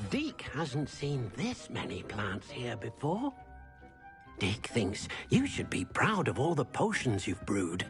Deke hasn't seen this many plants here before. Deke thinks you should be proud of all the potions you've brewed.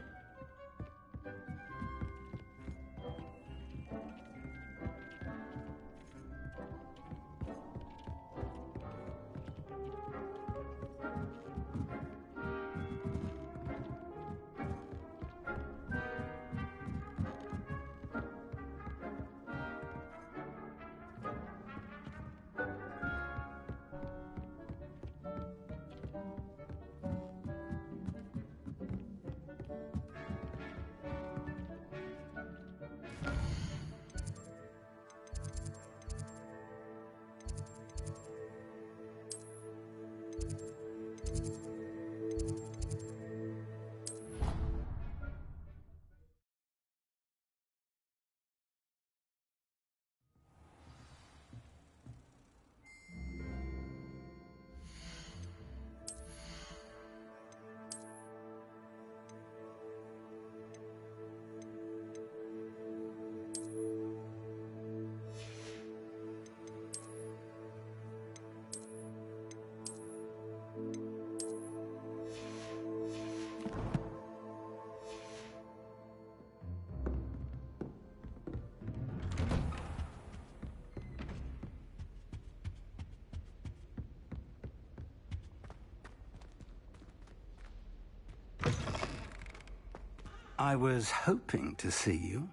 I was hoping to see you.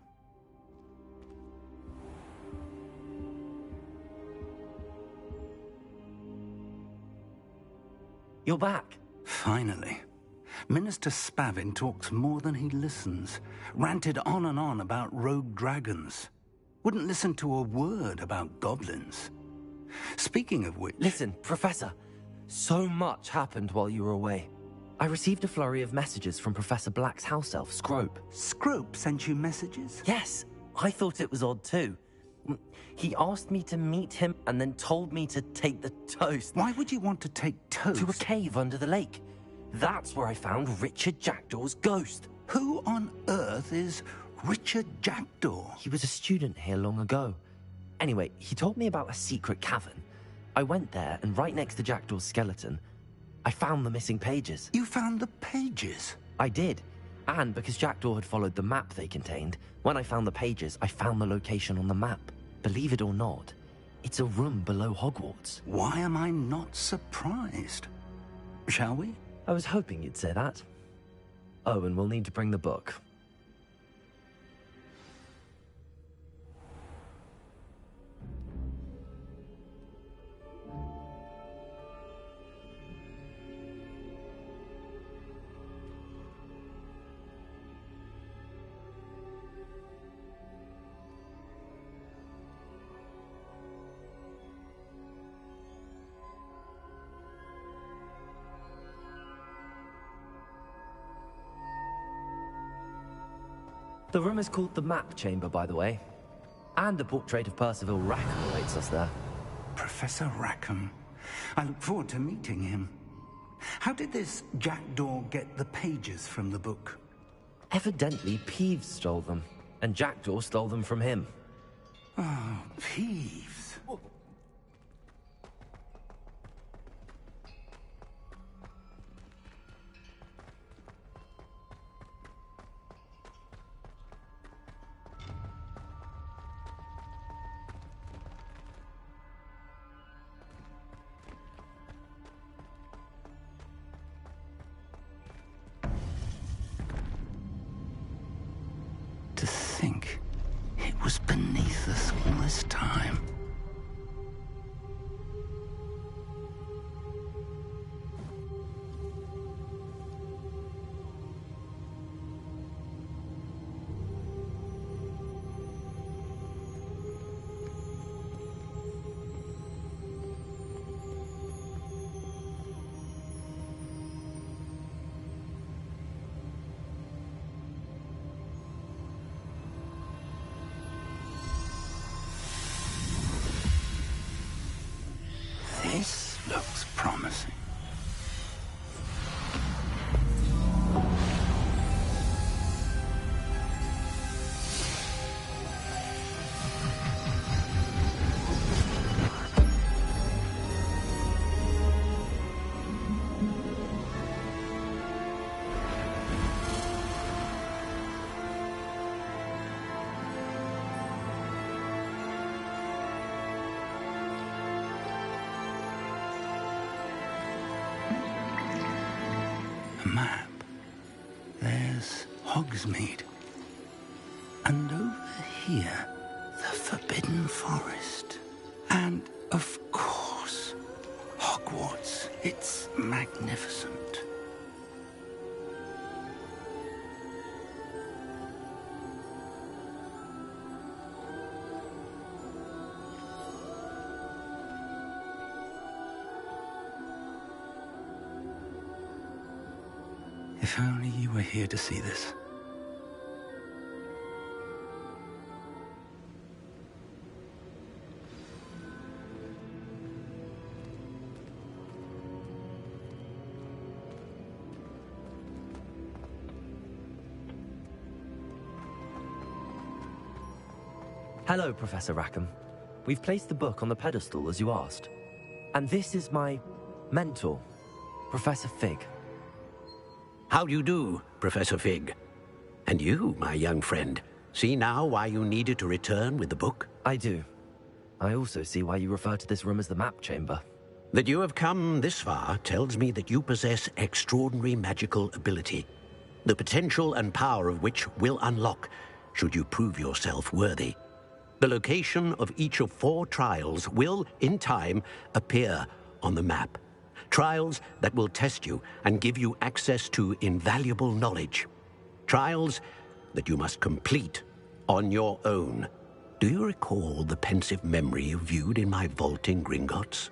You're back. Finally. Minister Spavin talks more than he listens. Ranted on and on about rogue dragons. Wouldn't listen to a word about goblins. Speaking of which... Listen, Professor. So much happened while you were away. I received a flurry of messages from Professor Black's house elf, Scrope. Scrope sent you messages? Yes, I thought it was odd too. He asked me to meet him and then told me to take the toast. Why would you want to take toast? To a cave under the lake. That's where I found Richard Jackdaw's ghost. Who on earth is Richard Jackdaw? He was a student here long ago. Anyway, he told me about a secret cavern. I went there, and right next to Jackdaw's skeleton, I found the missing pages. You found the pages? I did. And because Jackdaw had followed the map they contained, when I found the pages, I found the location on the map. Believe it or not, it's a room below Hogwarts. Why am I not surprised? Shall we? I was hoping you'd say that. Oh, and we'll need to bring the book. The room is called the Map Chamber, by the way. And a portrait of Percival Rackham awaits us there. Professor Rackham. I look forward to meeting him. How did this Jackdaw get the pages from the book? Evidently, Peeves stole them, and Jackdaw stole them from him. Oh, Peeves. To think it was beneath us all this time. map, there's Hogsmeade. And over here, the Forbidden Forest. And, of course, Hogwarts. It's magnificent. If only you were here to see this. Hello, Professor Rackham. We've placed the book on the pedestal as you asked. And this is my mentor, Professor Fig. How do you do, Professor Fig? And you, my young friend, see now why you needed to return with the book? I do. I also see why you refer to this room as the map chamber. That you have come this far tells me that you possess extraordinary magical ability, the potential and power of which will unlock should you prove yourself worthy. The location of each of 4 trials will, in time, appear on the map. Trials that will test you and give you access to invaluable knowledge. Trials that you must complete on your own. Do you recall the pensive memory you viewed in my vault in Gringotts?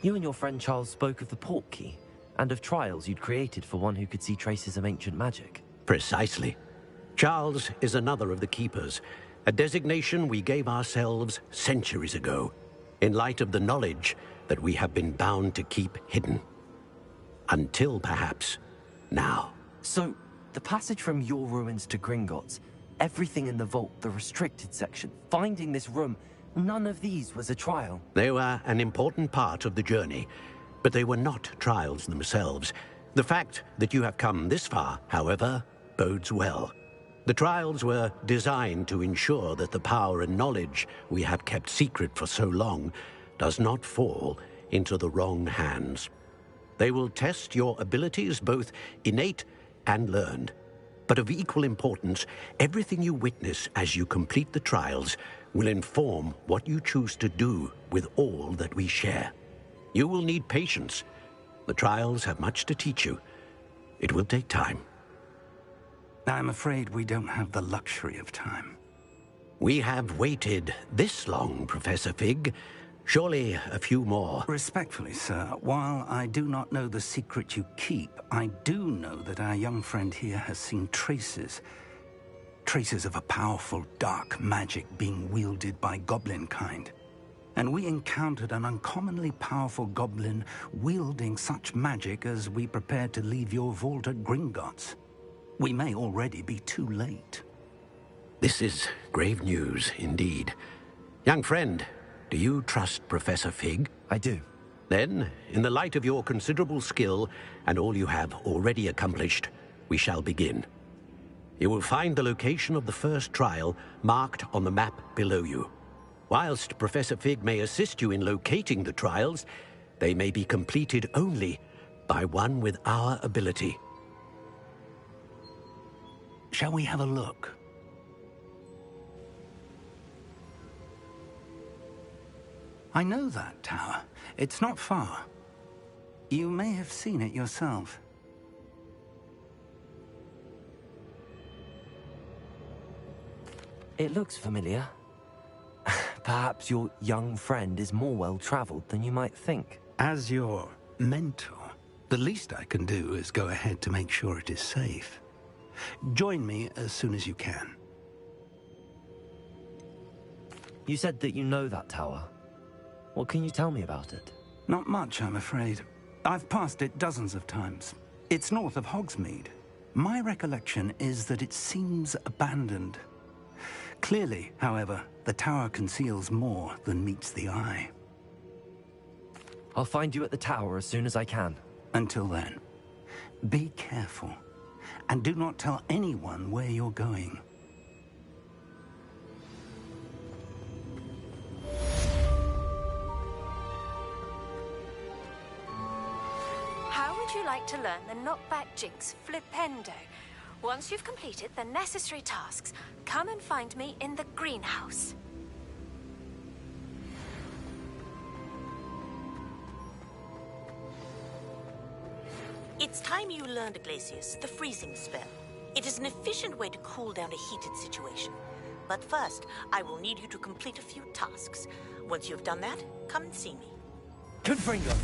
You and your friend Charles spoke of the Portkey and of trials you'd created for one who could see traces of ancient magic. Precisely. Charles is another of the Keepers, a designation we gave ourselves centuries ago, in light of the knowledge that we have been bound to keep hidden. Until, perhaps, now. So, the passage from your ruins to Gringotts, everything in the vault, the restricted section, finding this room, none of these was a trial. They were an important part of the journey, but they were not trials themselves. The fact that you have come this far, however, bodes well. The trials were designed to ensure that the power and knowledge we have kept secret for so long does not fall into the wrong hands. They will test your abilities, both innate and learned. But of equal importance, everything you witness as you complete the trials will inform what you choose to do with all that we share. You will need patience. The trials have much to teach you. It will take time. I'm afraid we don't have the luxury of time. We have waited this long, Professor Fig. Surely a few more. Respectfully, sir, while I do not know the secret you keep, I do know that our young friend here has seen traces of a powerful dark magic being wielded by goblin kind. And we encountered an uncommonly powerful goblin wielding such magic as we prepared to leave your vault at Gringotts. We may already be too late. This is grave news indeed. Young friend, do you trust Professor Fig? I do. Then, in the light of your considerable skill and all you have already accomplished, we shall begin. You will find the location of the first trial marked on the map below you. Whilst Professor Fig may assist you in locating the trials, they may be completed only by one with our ability. Shall we have a look? I know that tower. It's not far. You may have seen it yourself. It looks familiar. Perhaps your young friend is more well-traveled than you might think. As your mentor, the least I can do is go ahead to make sure it is safe. Join me as soon as you can. You said that you know that tower. What can you tell me about it? Not much, I'm afraid. I've passed it dozens of times. It's north of Hogsmeade. My recollection is that it seems abandoned. Clearly, however, the tower conceals more than meets the eye. I'll find you at the tower as soon as I can. Until then, be careful. And do not tell anyone where you're going. How Wouldn't you like to learn the knockback jinx flipendo? Once you've completed the necessary tasks, come and find me in the greenhouse. It's time you learned, Glacius, the freezing spell. It is an efficient way to cool down a heated situation. But first, I will need you to complete a few tasks. Once you've done that, come and see me. Confringo!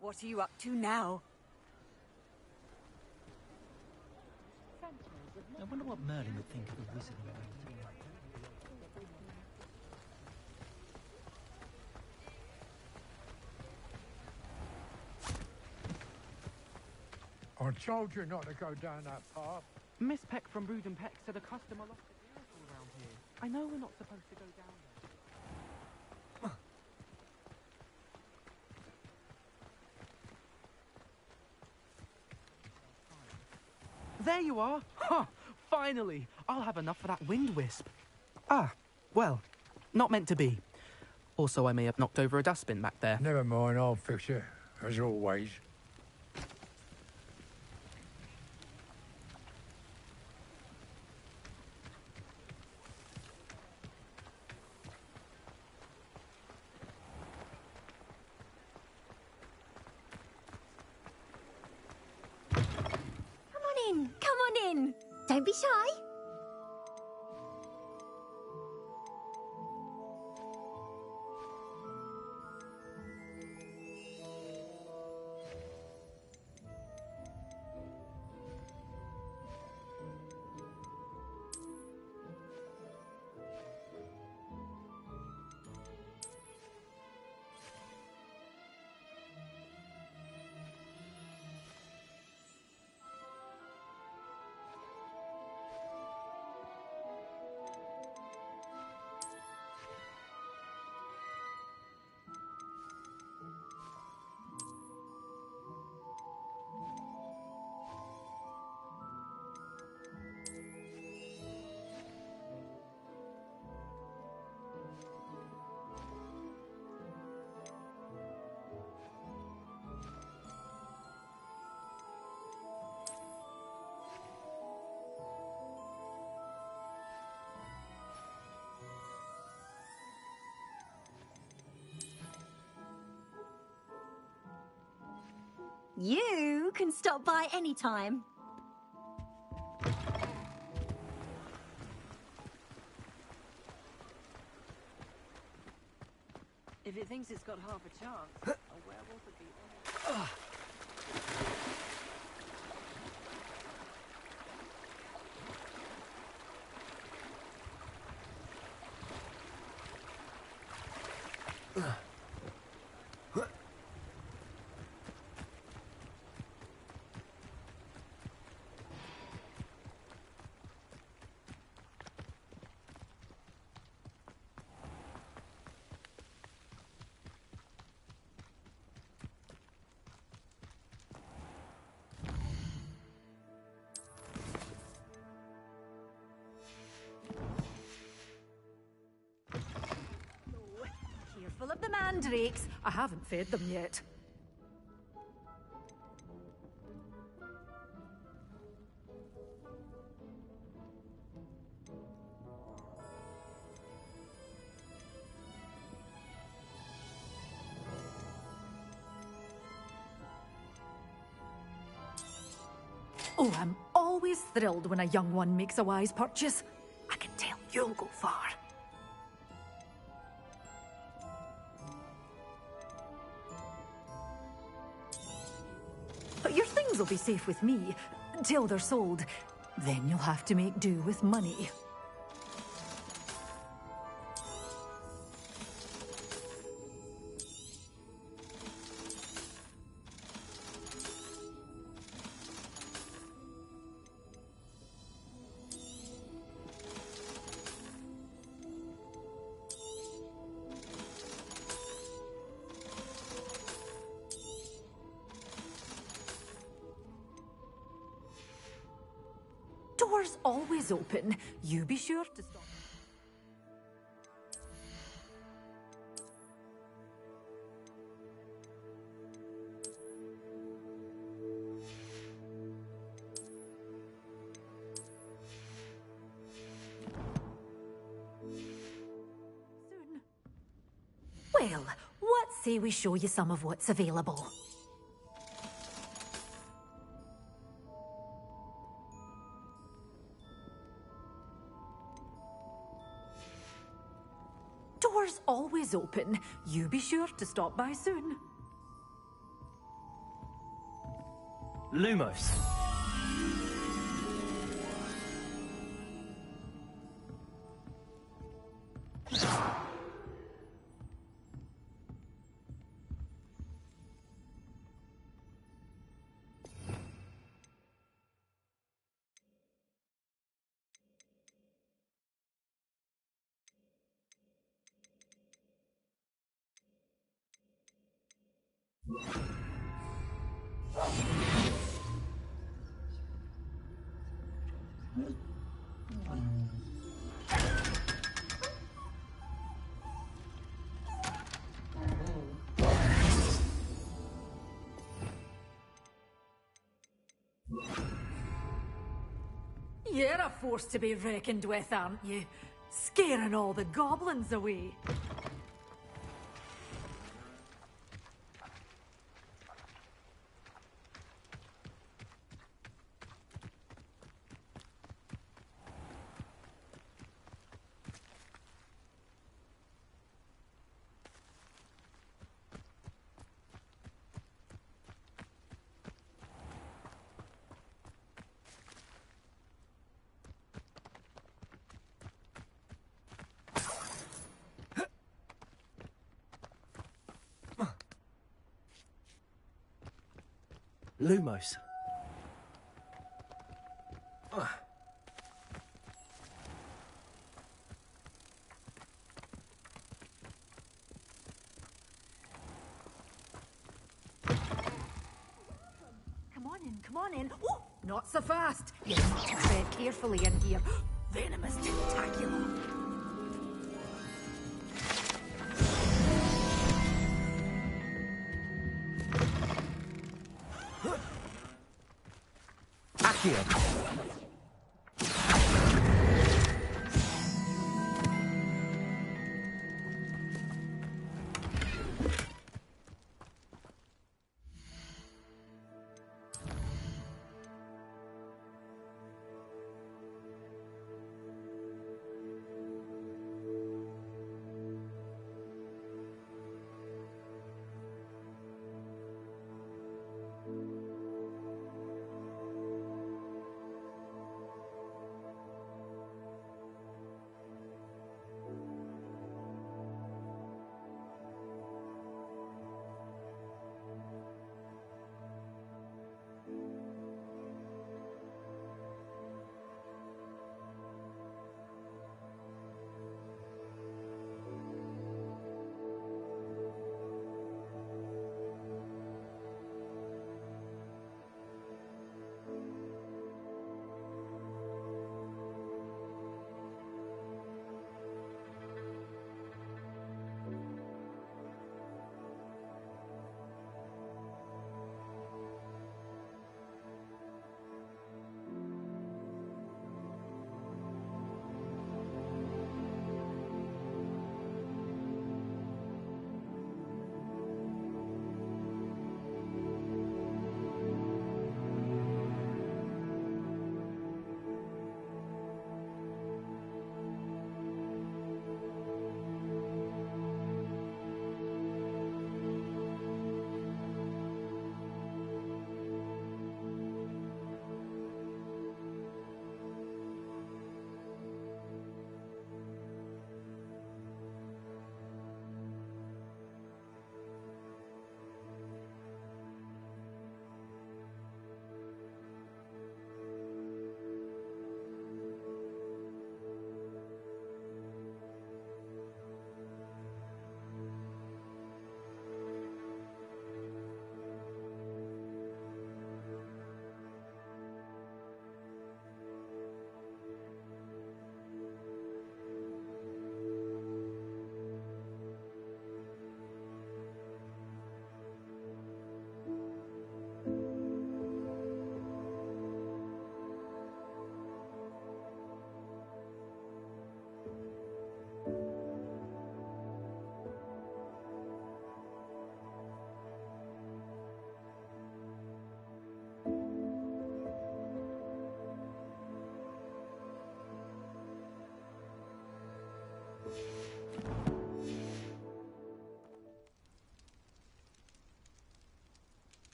What are you up to now? I wonder what Merlin would think of a wizard in I told you not to go down that path. Miss Peck from Brood and Peck said a customer lost a vehicle around here. I know we're not supposed to go down there. There you are! Huh! Finally! I'll have enough for that wind wisp. Ah, well, not meant to be. Also, I may have knocked over a dustbin back there. Never mind, I'll fix it, as always. Come on in. Don't be shy. You can stop by any time. If it thinks thinks it's got half a chance. A werewolf would be on it. Careful of the mandrakes. I haven't fed them yet. Oh, I'm always thrilled when a young one makes a wise purchase. I can tell you'll go far. But your things will be safe with me, till they're sold. Then you'll have to make do with money. Doors always open. You be sure to stop. Soon. Well, what say we show you some of what's available? Doors always open. You be sure to stop by soon. Lumos. You're a force to be reckoned with, aren't you? Scaring all the goblins away. Lumos. Come on in. Oh, not so fast. You need to tread carefully in here. Venomous tentacular. Accio.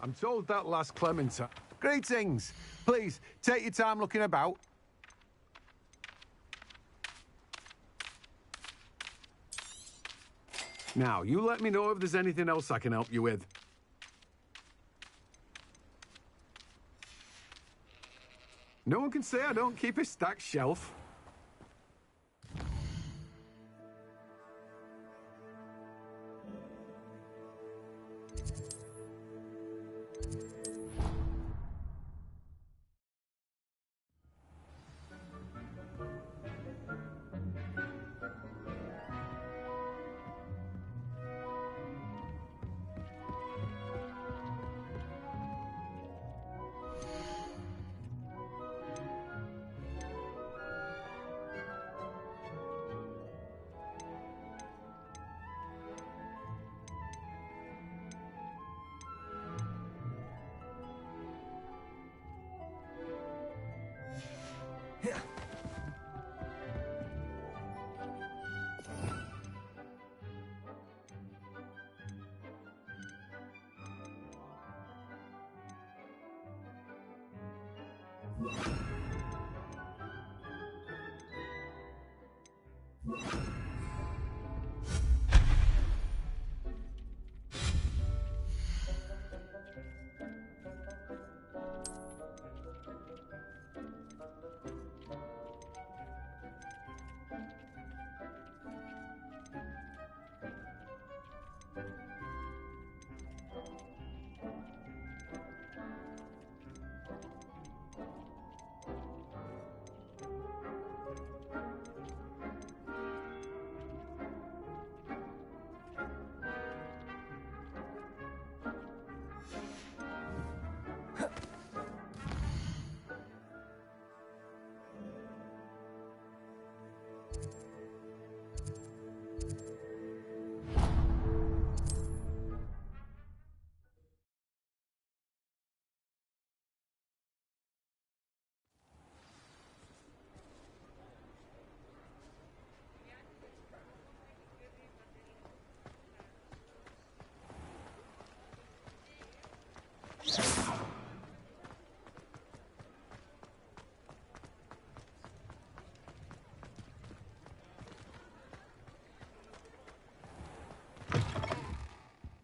I'm told that last Clementine... Greetings! Please, take your time looking about. Now, you let me know if there's anything else I can help you with. No one can say I don't keep a stacked shelf.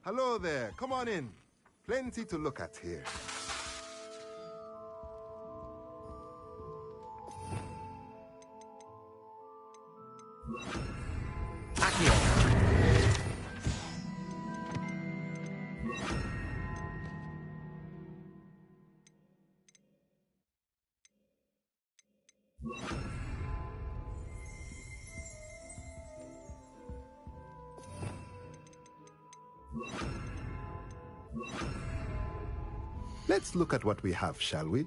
Hello there, come on in. Plenty to look at here. Let's look at what we have, shall we?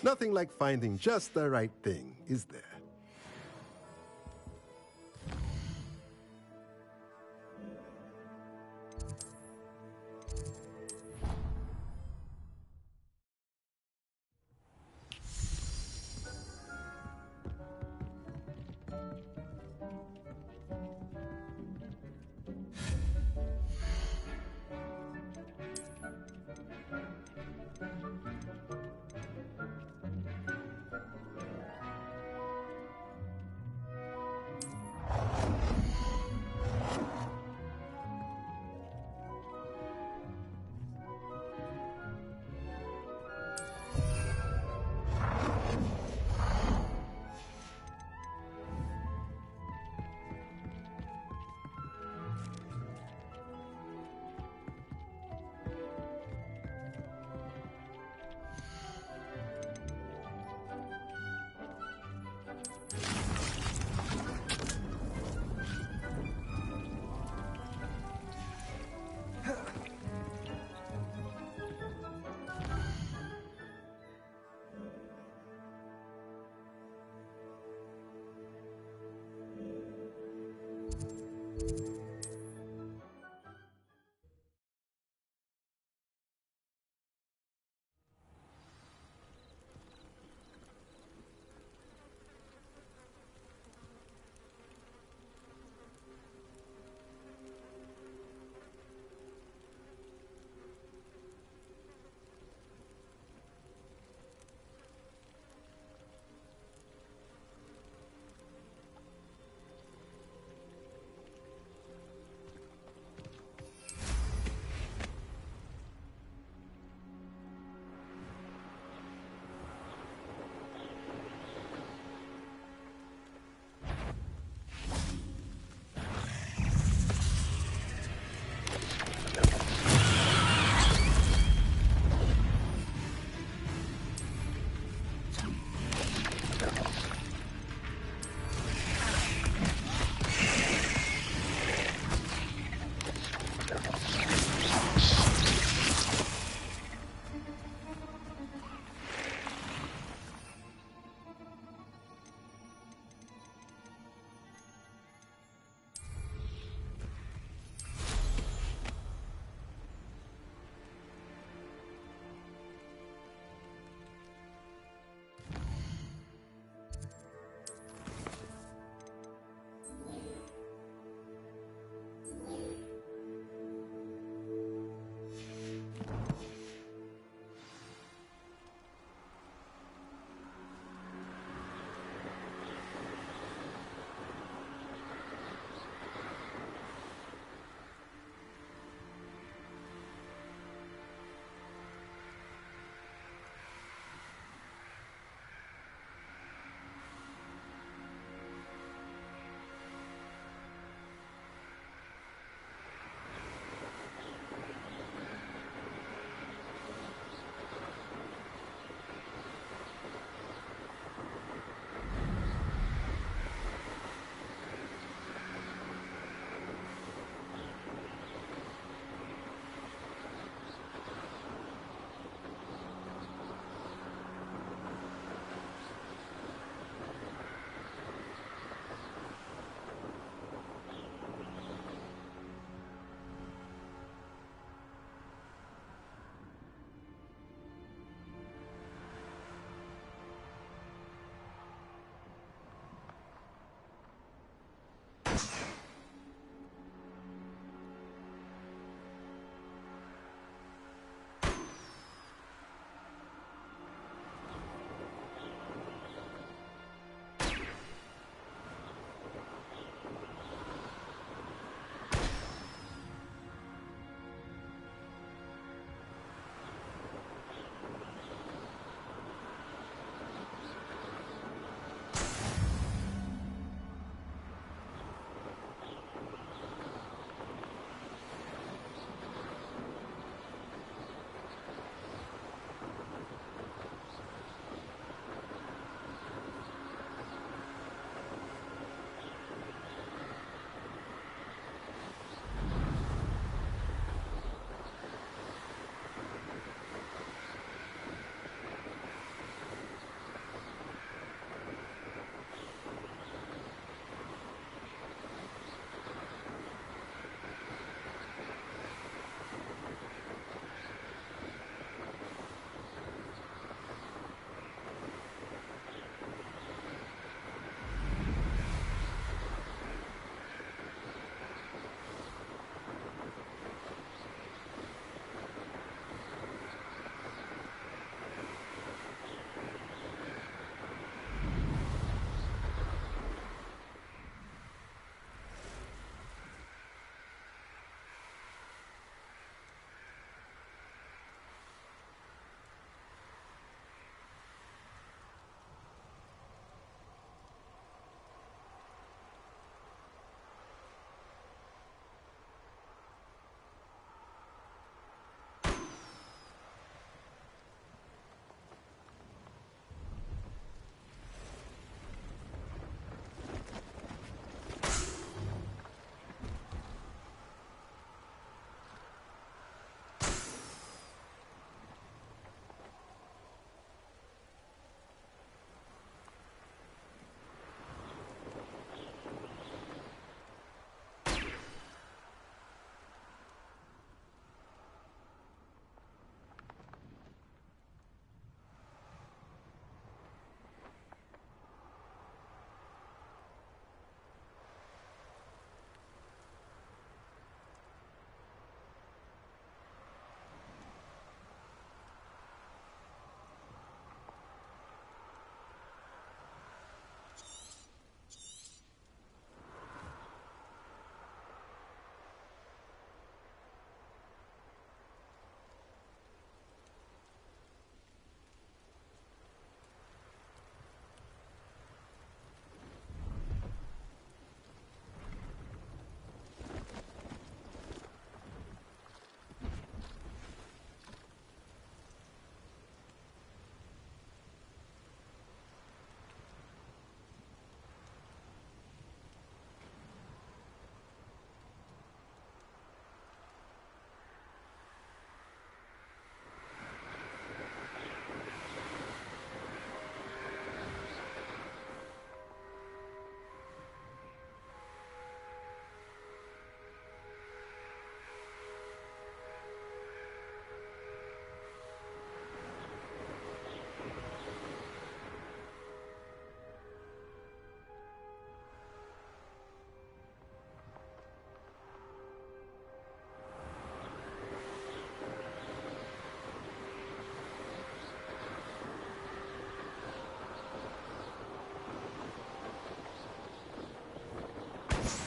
Nothing like finding just the right thing, is there?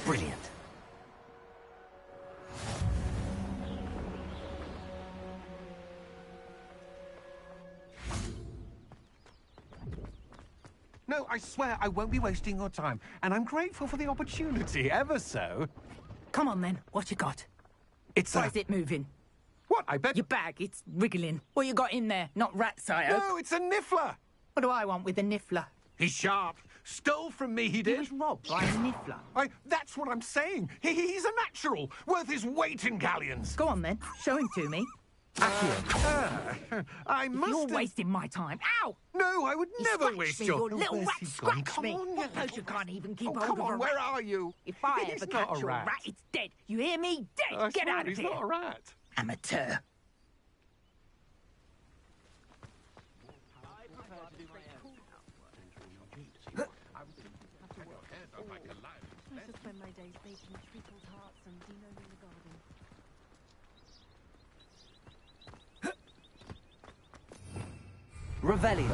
Brilliant. No, I swear I won't be wasting your time, and I'm grateful for the opportunity, ever so. Come on then, what you got? It's Why is it moving? What, I bet... Your bag, it's wriggling. What you got in there? Not rats, I hope. No, it's a niffler! What do I want with a niffler? He's sharp. Stole from me, he He did. was robbed by a niffler. That's what I'm saying. He's a natural, worth his weight in galleons. Go on then, show him to me. I must You're have... wasting my time. Ow! No, I would never Scratch waste me, your... you little Where's rat, he gone? scratch Come me. on, I suppose you can't even keep hold come of a on, rat. where are you? If I He's ever not catch a your rat. rat, it's dead. You hear me? Dead. I Get swear, out of he's here. not a rat. Amateur. I just spend my days baking treacle tarts and Dino in the garden. Revelio.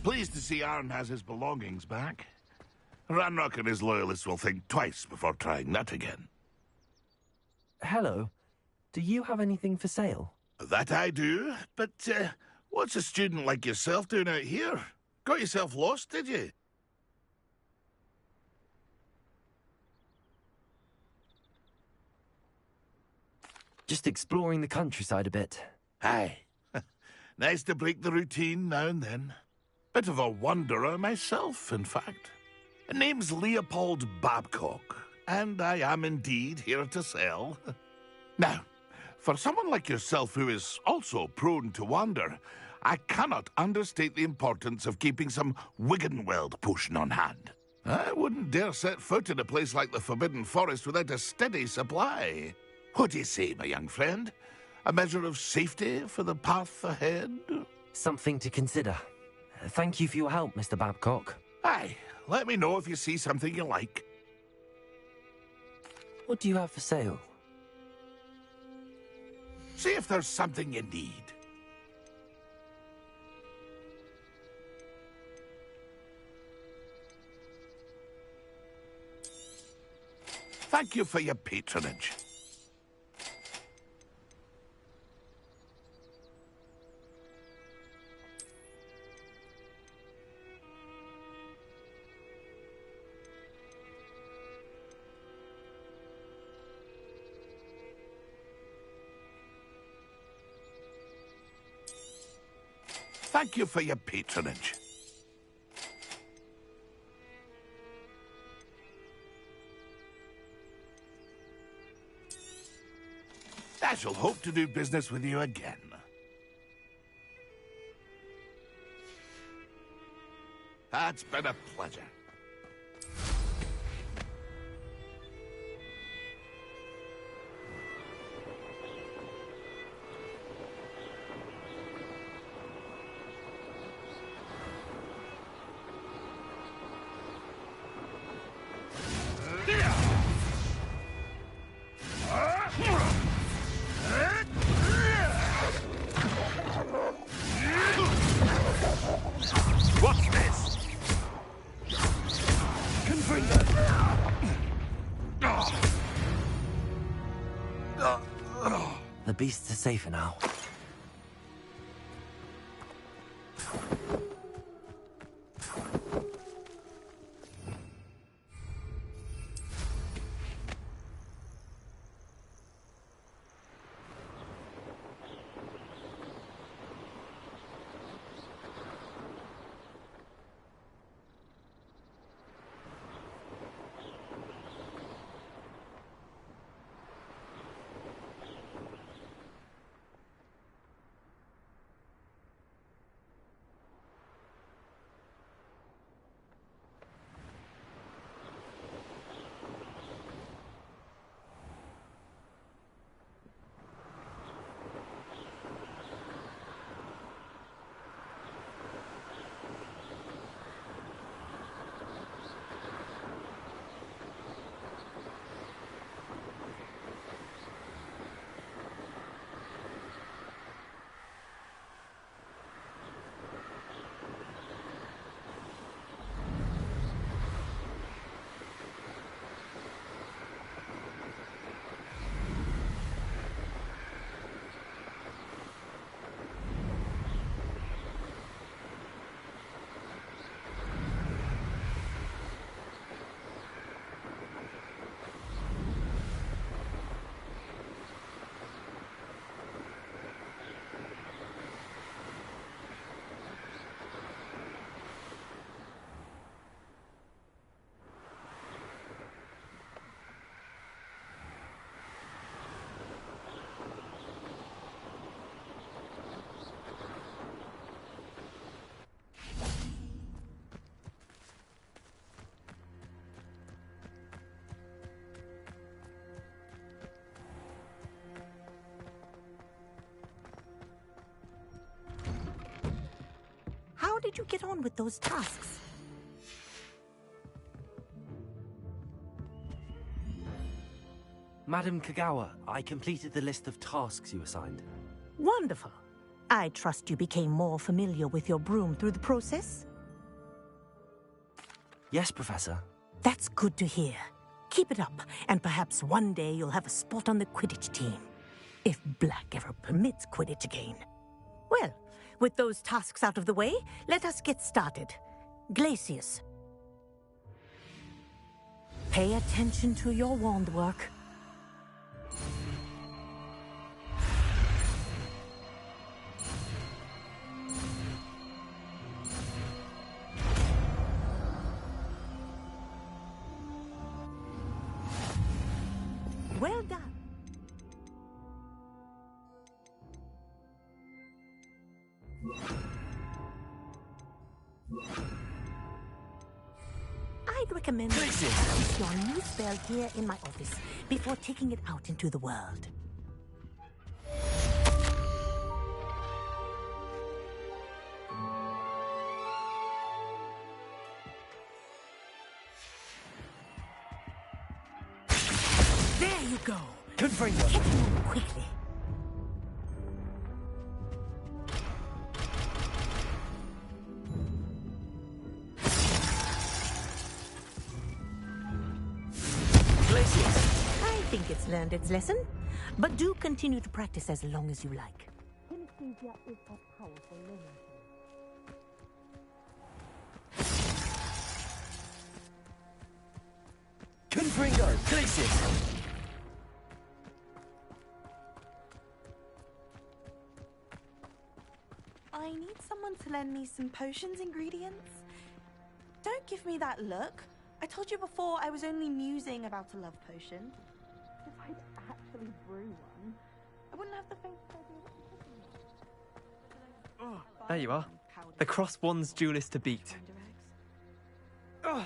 Pleased to see Arn has his belongings back. Ranrock and his loyalists will think twice before trying that again. Hello. Do you have anything for sale? That I do, but what's a student like yourself doing out here? Got yourself lost, did you? Just exploring the countryside a bit. Aye. Nice to break the routine now and then. Bit of a wanderer myself, in fact. Name's Leopold Babcock, and I am indeed here to sell. Now, for someone like yourself who is also prone to wander, I cannot understate the importance of keeping some Wiggenweld potion on hand. I wouldn't dare set foot in a place like the Forbidden Forest without a steady supply. What do you say, my young friend? A measure of safety for the path ahead? Something to consider. Thank you for your help, Mr. Babcock. Aye, let me know if you see something you like. What do you have for sale? See if there's something you need. Thank you for your patronage. Thank you for your patronage. I shall hope to do business with you again. It's been a pleasure. What's this? The beasts are safer now. did you get on with those tasks? Madam Kagawa, I completed the list of tasks you assigned. Wonderful. I trust you became more familiar with your broom through the process? Yes, Professor. That's good to hear. Keep it up, and perhaps one day you'll have a spot on the Quidditch team. If Black ever permits Quidditch again. Well, with those tasks out of the way, let us get started. Glacius. Pay attention to your wand work. Well done. I'd recommend you use your new spell here in my office before taking it out into the world. There you go. Confringo. Get to move quickly. I think it's learned its lesson, but do continue to practice as long as you like. Kinesthesia is a powerful learning. Confringo. Glacius. I need someone to lend me some potions ingredients. Don't give me that look. I told you before I was only musing about a love potion. If I'd actually brew one, I wouldn't have the faintest idea what you're talking about. There you are. The cross one's duelist to beat. Ugh.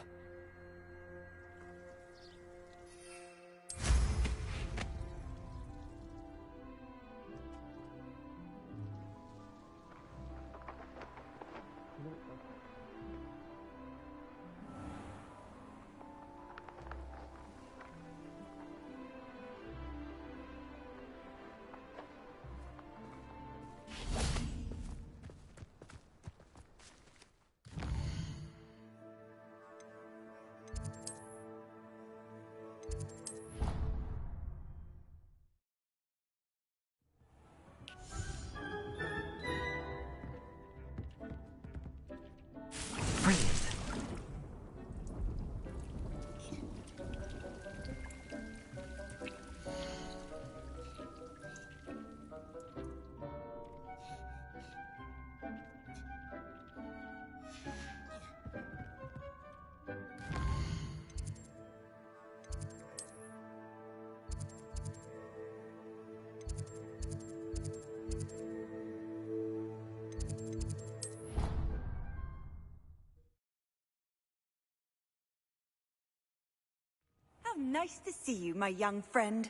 How nice to see you, my young friend.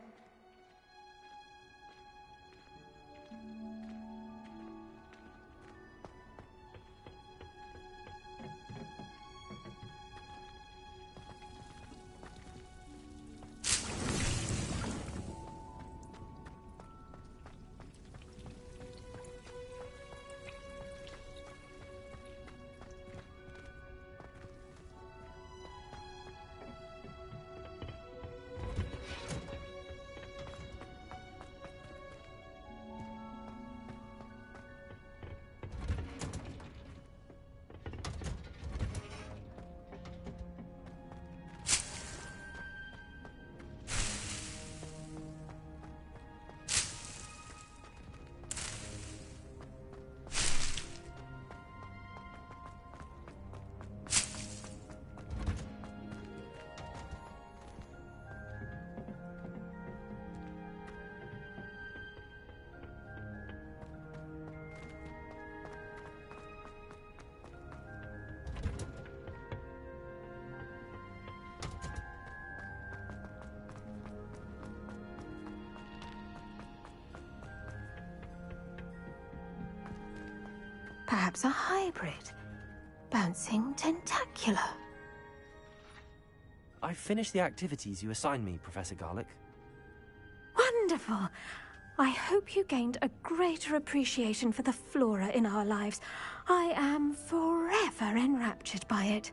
Perhaps a hybrid. Bouncing tentacular. I've finished the activities you assigned me, Professor Garlick. Wonderful. I hope you gained a greater appreciation for the flora in our lives. I am forever enraptured by it.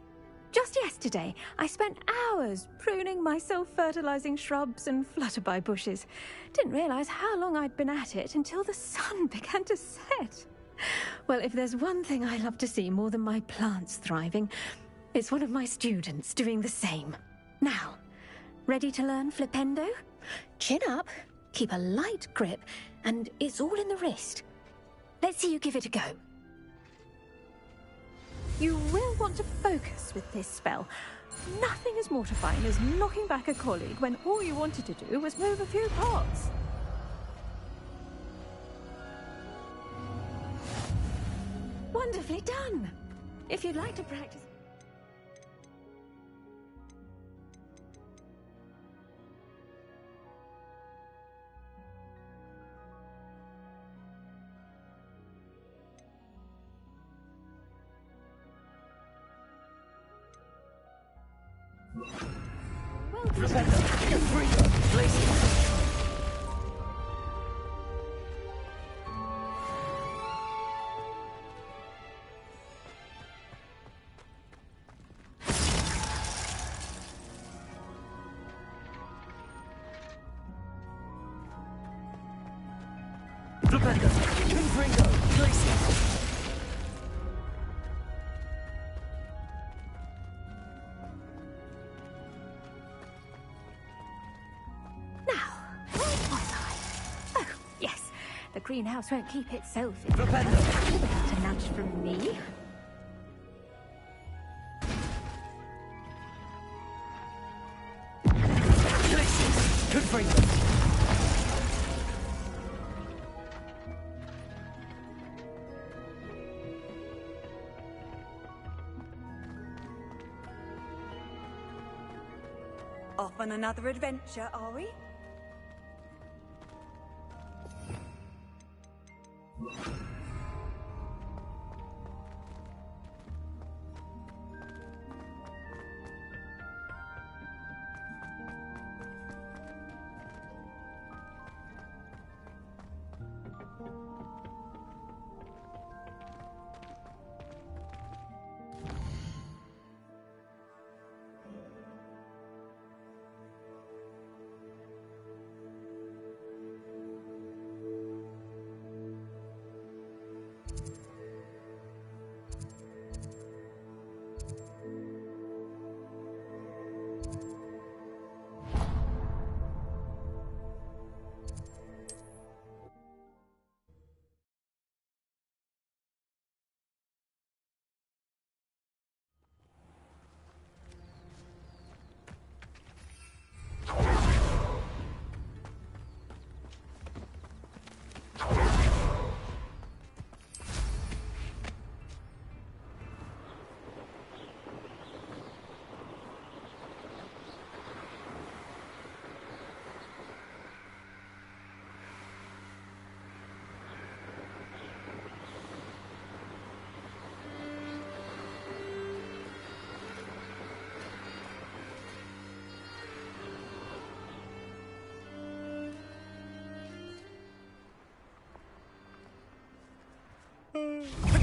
Just yesterday, I spent hours pruning my self-fertilizing shrubs and flutterby bushes. Didn't realize how long I'd been at it until the sun began to set. Well, if there's one thing I love to see more than my plants thriving, it's one of my students doing the same. Now, ready to learn Flipendo? Chin up, keep a light grip, and it's all in the wrist. Let's see you give it a go. You will want to focus with this spell. Nothing as mortifying as knocking back a colleague when all you wanted to do was move a few pots. Wonderfully done. If you'd like to practice... The greenhouse won't keep itself in. Without a nudge from me. Off on another adventure, are we?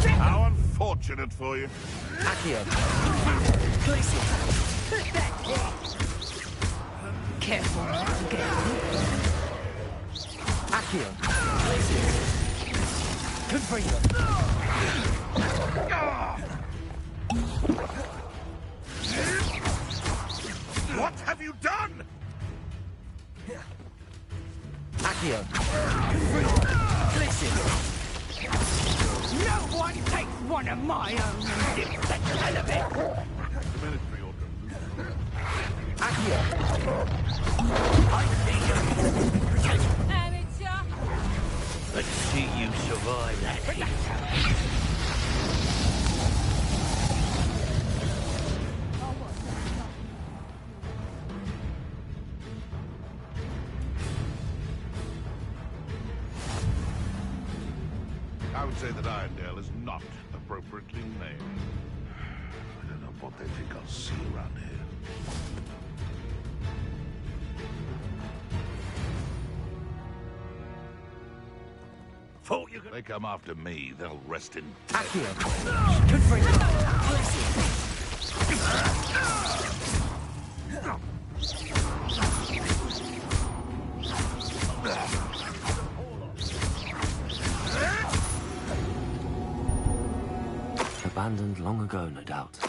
How unfortunate for you. Accio. Careful. Accio. Good for you. What have you done? Accio. Listen. No one takes one of my own and dips the hell of it. Military order. Accio. I see you. Amateur. Let's see you survive that heat. I would say that Irondale is not appropriately named. what they think I'll see around here. They come after me, they'll rest in Accio! Confringo! Abandoned long ago, no doubt.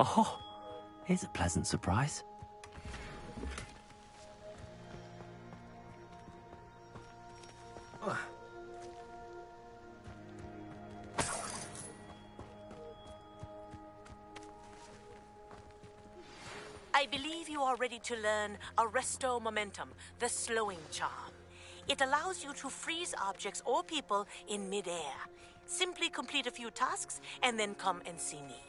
Oh, here's a pleasant surprise. I believe you are ready to learn Arresto Momentum, the slowing charm. It allows you to freeze objects or people in midair. Simply complete a few tasks and then come and see me.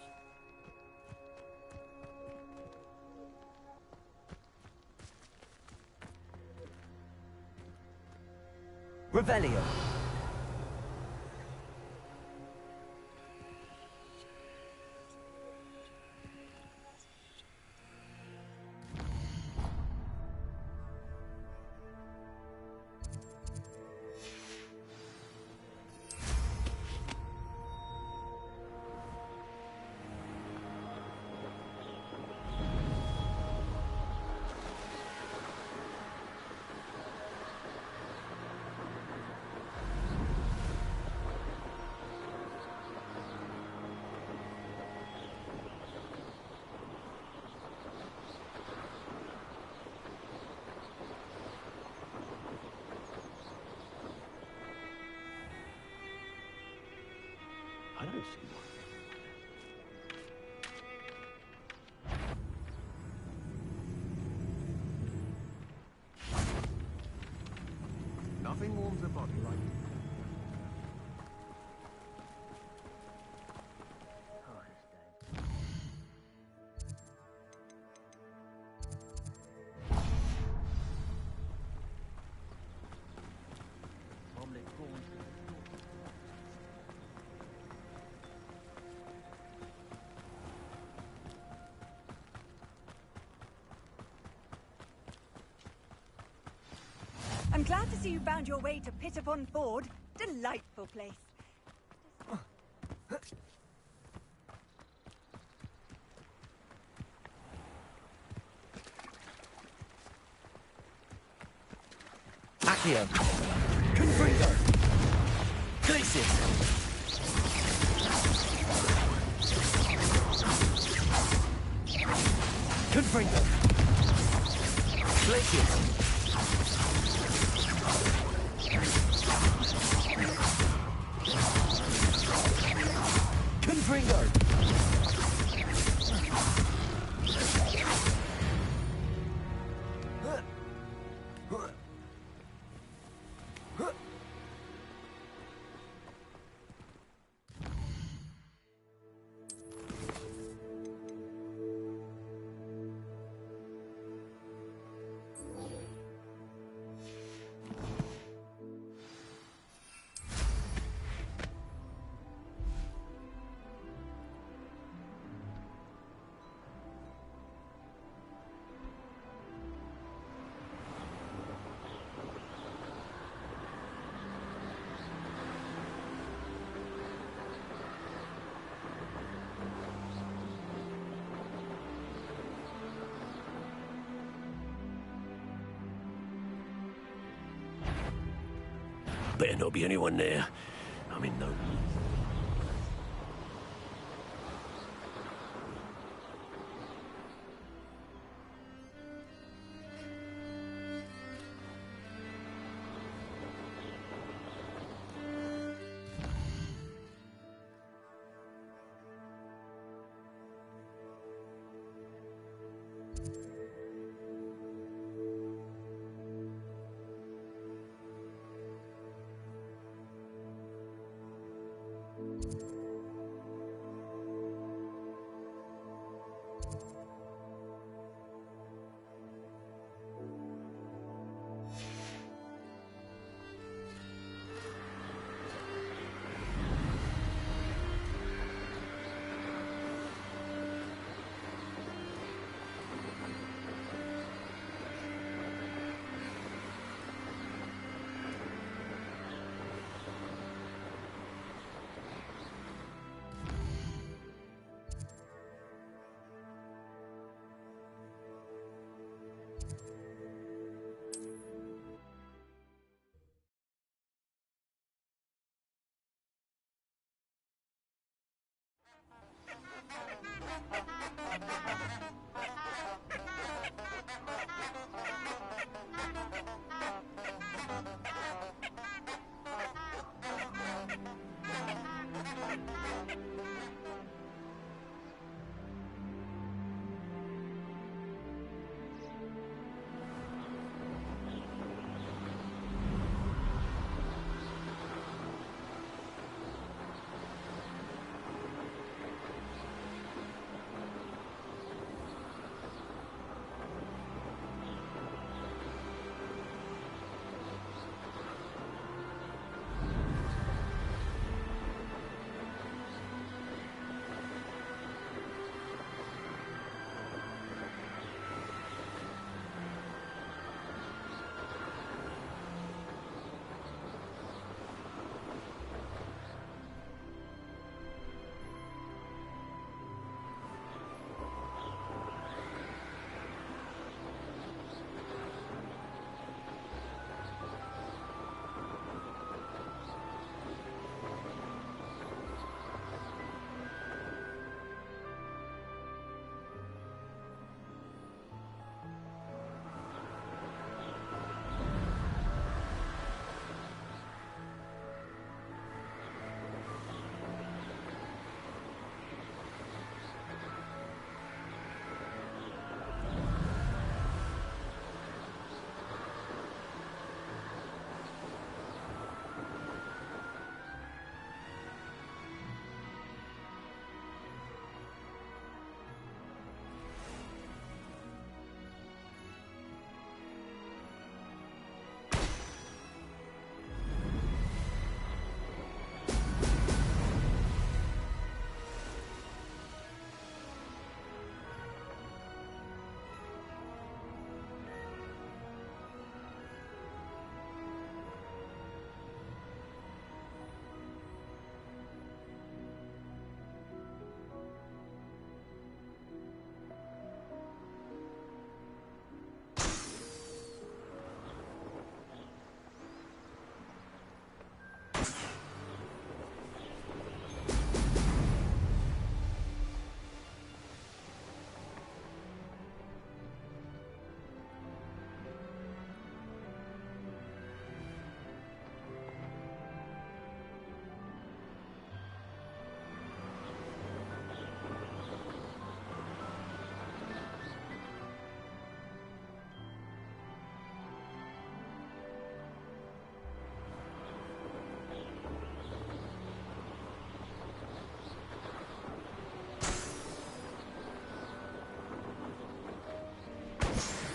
Revelio. I don't see one. Nothing warms a body like I'm glad to see you found your way to Pit upon Ford. Delightful place. Accio. Confringo. Glacius. Confringo. Glacius. Confringo. better not be anyone there. I'm in no...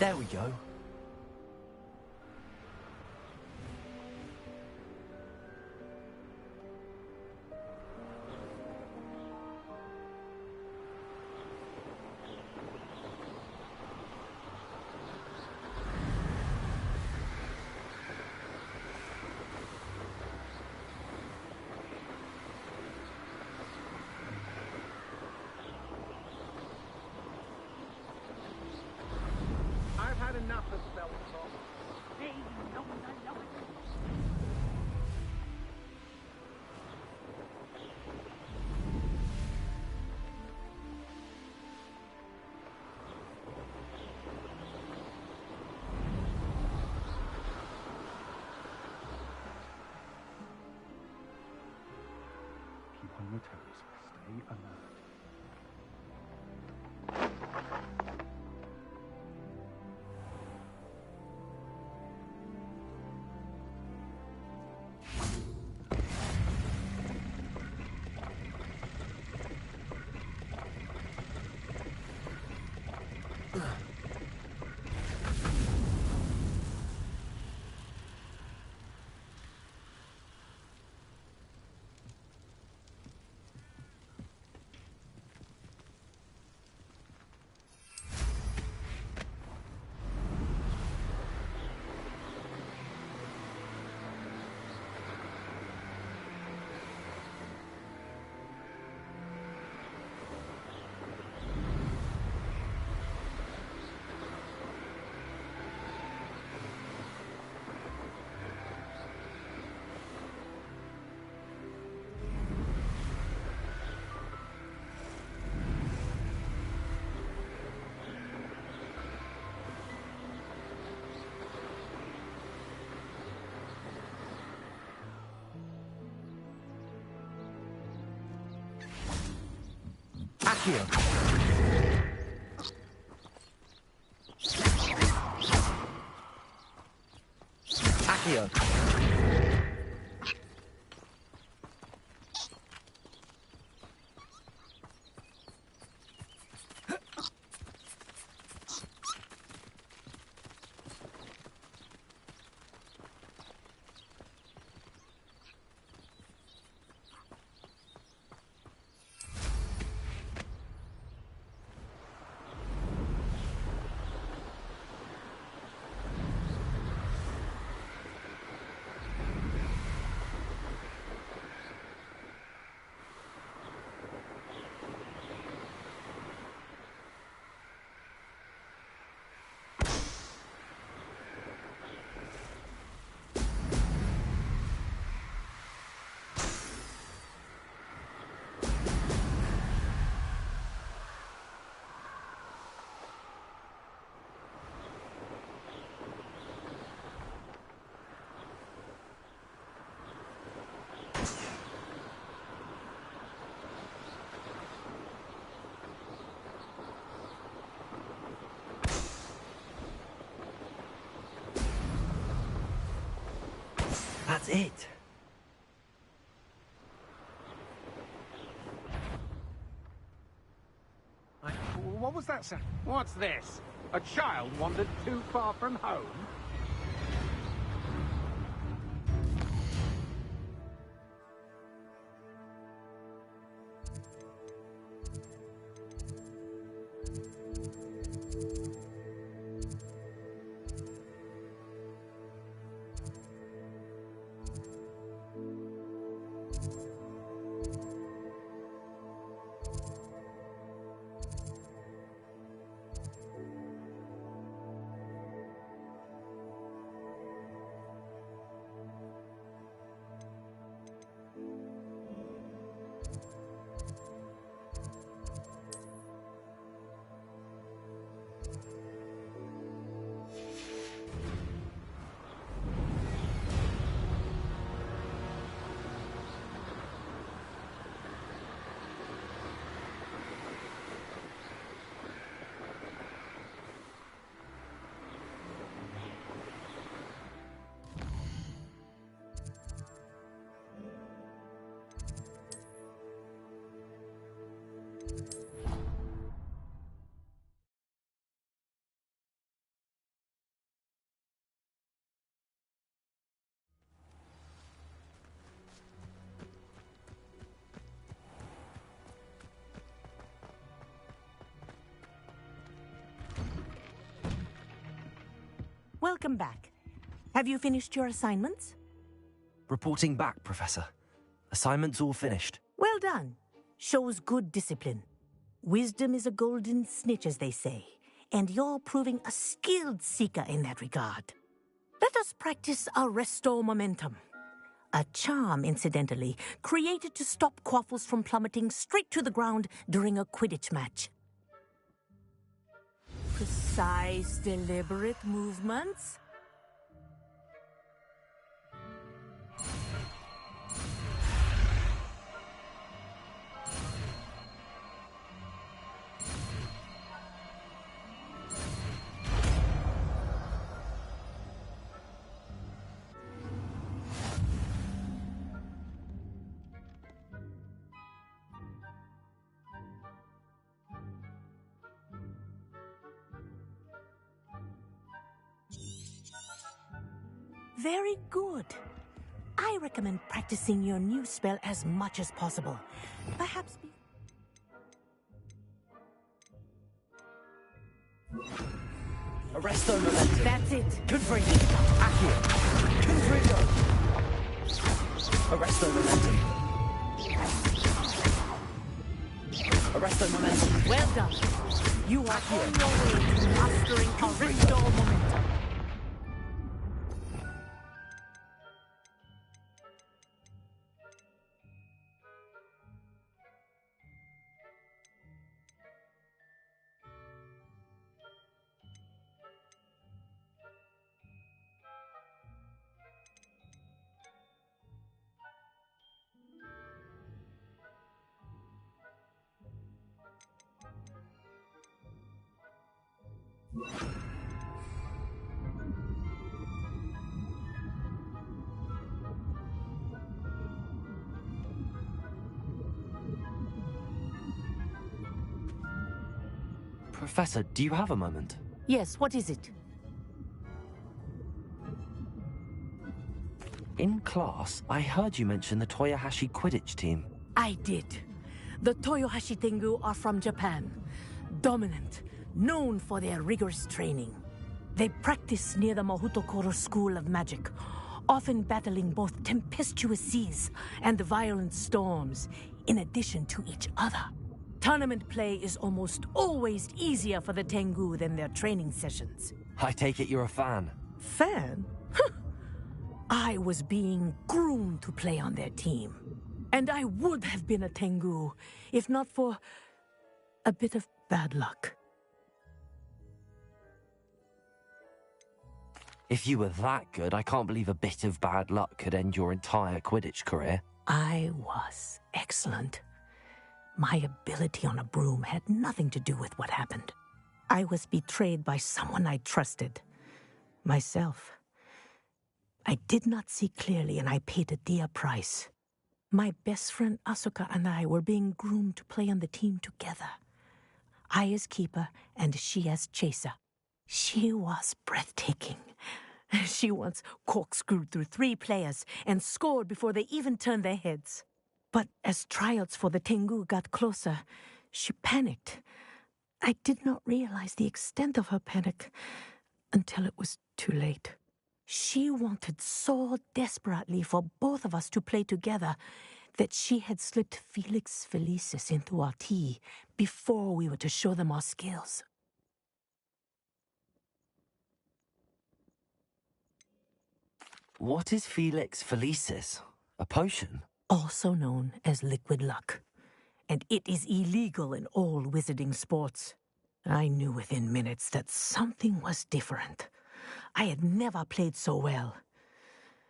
There we go. I've had enough toes. Stay alert. Accio! Accio! That's it. What was that sound? What's this? A child wandered too far from home? Welcome back. Have you finished your assignments? Reporting back, Professor. Assignment's all finished. Well done. Shows good discipline. Wisdom is a golden snitch, as they say, and you're proving a skilled seeker in that regard. Let us practice our Restore Momentum. A charm, incidentally, created to stop quaffles from plummeting straight to the ground during a Quidditch match. Precise, deliberate movements. Very good. I recommend practicing your new spell as much as possible. Perhaps Arresto momentum. That's it. Confringo. Accio. Confringo. Arresto momentum. Arresto momentum. Well done. You are on your way to mastering Arresto momentum. Professor, do you have a moment? Yes, what is it? In class, I heard you mention the Toyohashi Quidditch team. I did. The Toyohashi Tengu are from Japan. Dominant, known for their rigorous training. They practice near the Mahutokoro School of Magic, often battling both tempestuous seas and violent storms, in addition to each other. Tournament play is almost always easier for the Tengu than their training sessions. I take it you're a fan. Fan? I was being groomed to play on their team. And I would have been a Tengu, if not for a bit of bad luck. If you were that good, I can't believe a bit of bad luck could end your entire Quidditch career. I was excellent. My ability on a broom had nothing to do with what happened. I was betrayed by someone I trusted. Myself. I did not see clearly, and I paid a dear price. My best friend Asuka and I were being groomed to play on the team together. I as keeper, and she as chaser. She was breathtaking. She once corkscrewed through 3 players and scored before they even turned their heads. But as trials for the Tengu got closer, she panicked. I did not realize the extent of her panic until it was too late. She wanted so desperately for both of us to play together that she had slipped Felix Felicis into our tea before we were to show them our skills. What is Felix Felicis? A potion? Also known as liquid luck. And it is illegal in all wizarding sports. I knew within minutes that something was different. I had never played so well.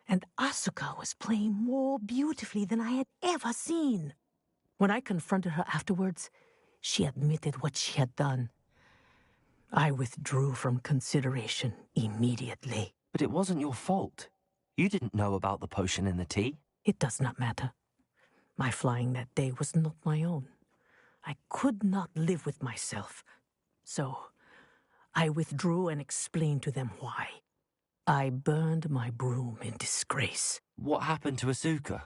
And Asuka was playing more beautifully than I had ever seen. When I confronted her afterwards, she admitted what she had done. I withdrew from consideration immediately. But it wasn't your fault. You didn't know about the potion in the tea. It does not matter. My flying that day was not my own. I could not live with myself. So, I withdrew and explained to them why. I burned my broom in disgrace. What happened to Asuka?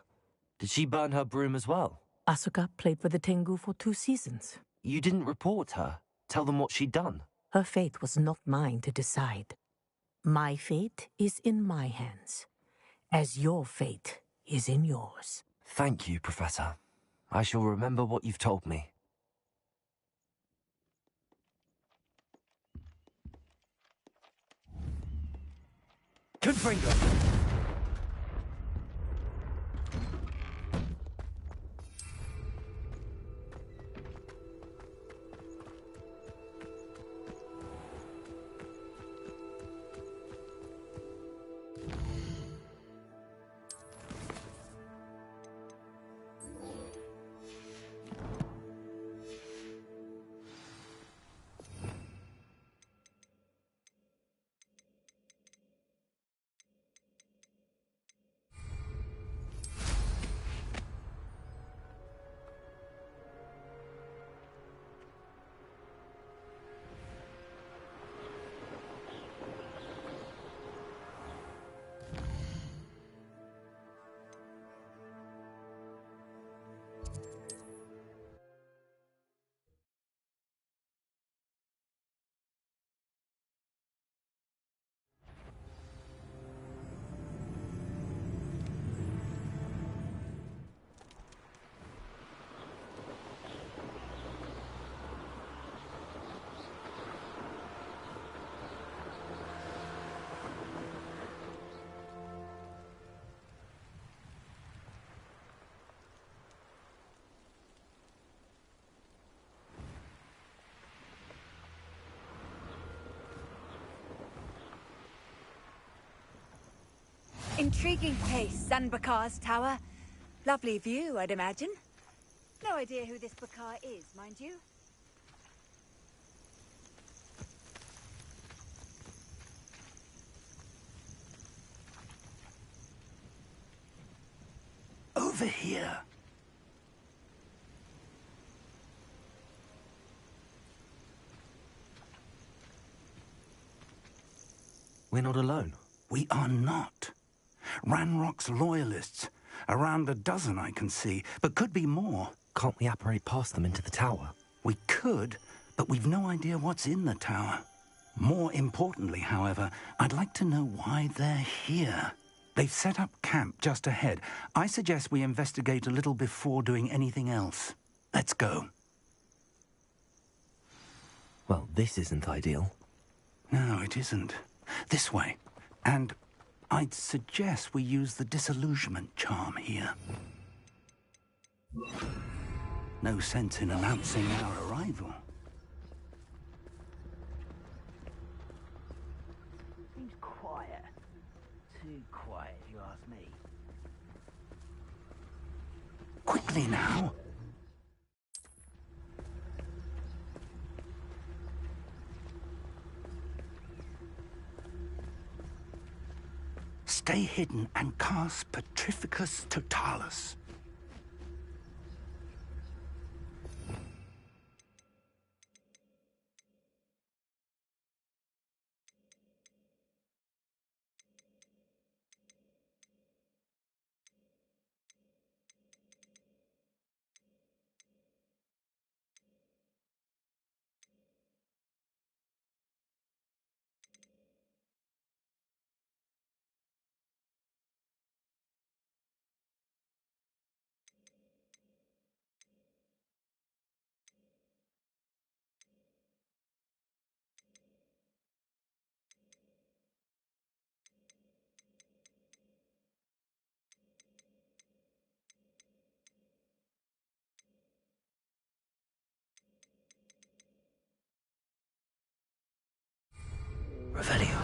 Did she burn her broom as well? Asuka played for the Tengu for 2 seasons. You didn't report her? Tell them what she'd done? Her fate was not mine to decide. My fate is in my hands, as your fate is in yours. Thank you, Professor. I shall remember what you've told me. Confringo! Intriguing place, Zanbakar's tower. Lovely view, I'd imagine. No idea who this Bakar is, mind you. Over here. We're not alone. We are not. Ranrock's loyalists. Around a dozen I can see, but could be more. Can't we apparate past them into the tower? We could, but we've no idea what's in the tower. More importantly, however, I'd like to know why they're here. They've set up camp just ahead. I suggest we investigate a little before doing anything else. Let's go. Well, this isn't ideal. No, it isn't. This way. And I'd suggest we use the disillusionment charm here. No sense in announcing our arrival. Seems quiet. Too quiet, if you ask me. Quickly now. Stay hidden and cast Petrificus Totalis. Revelio.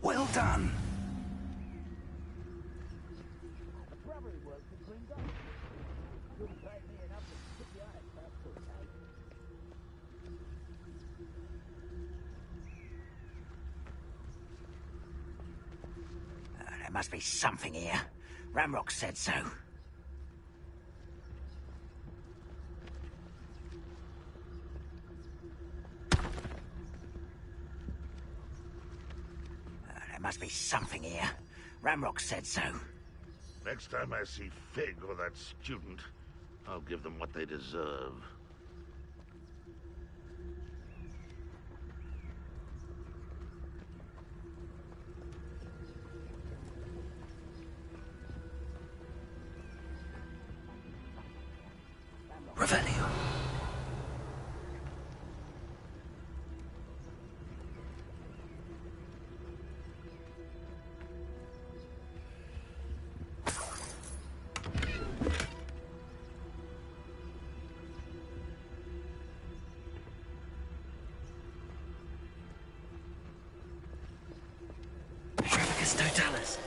Well done. There must be something here. Ramrock said so. There must be something here. Ramrock said so. Next time I see Fig or that student, I'll give them what they deserve. Revelio. Petrificus totalis.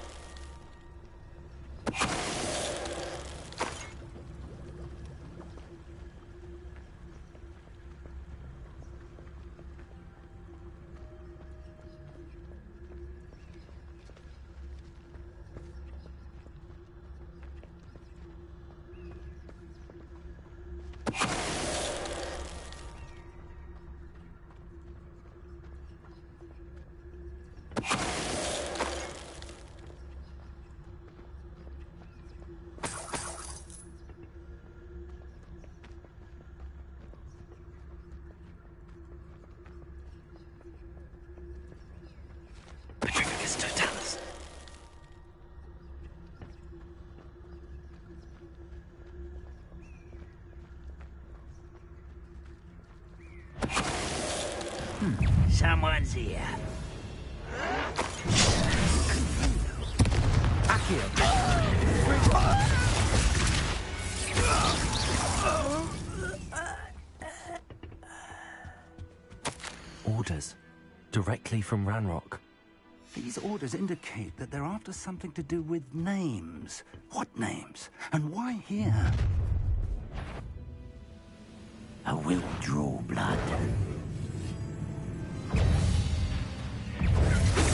Petrificus totalis. Someone's here. Orders. Directly from Ranrock. These orders indicate that they're after something to do with names. What names? And why here? I will draw blood.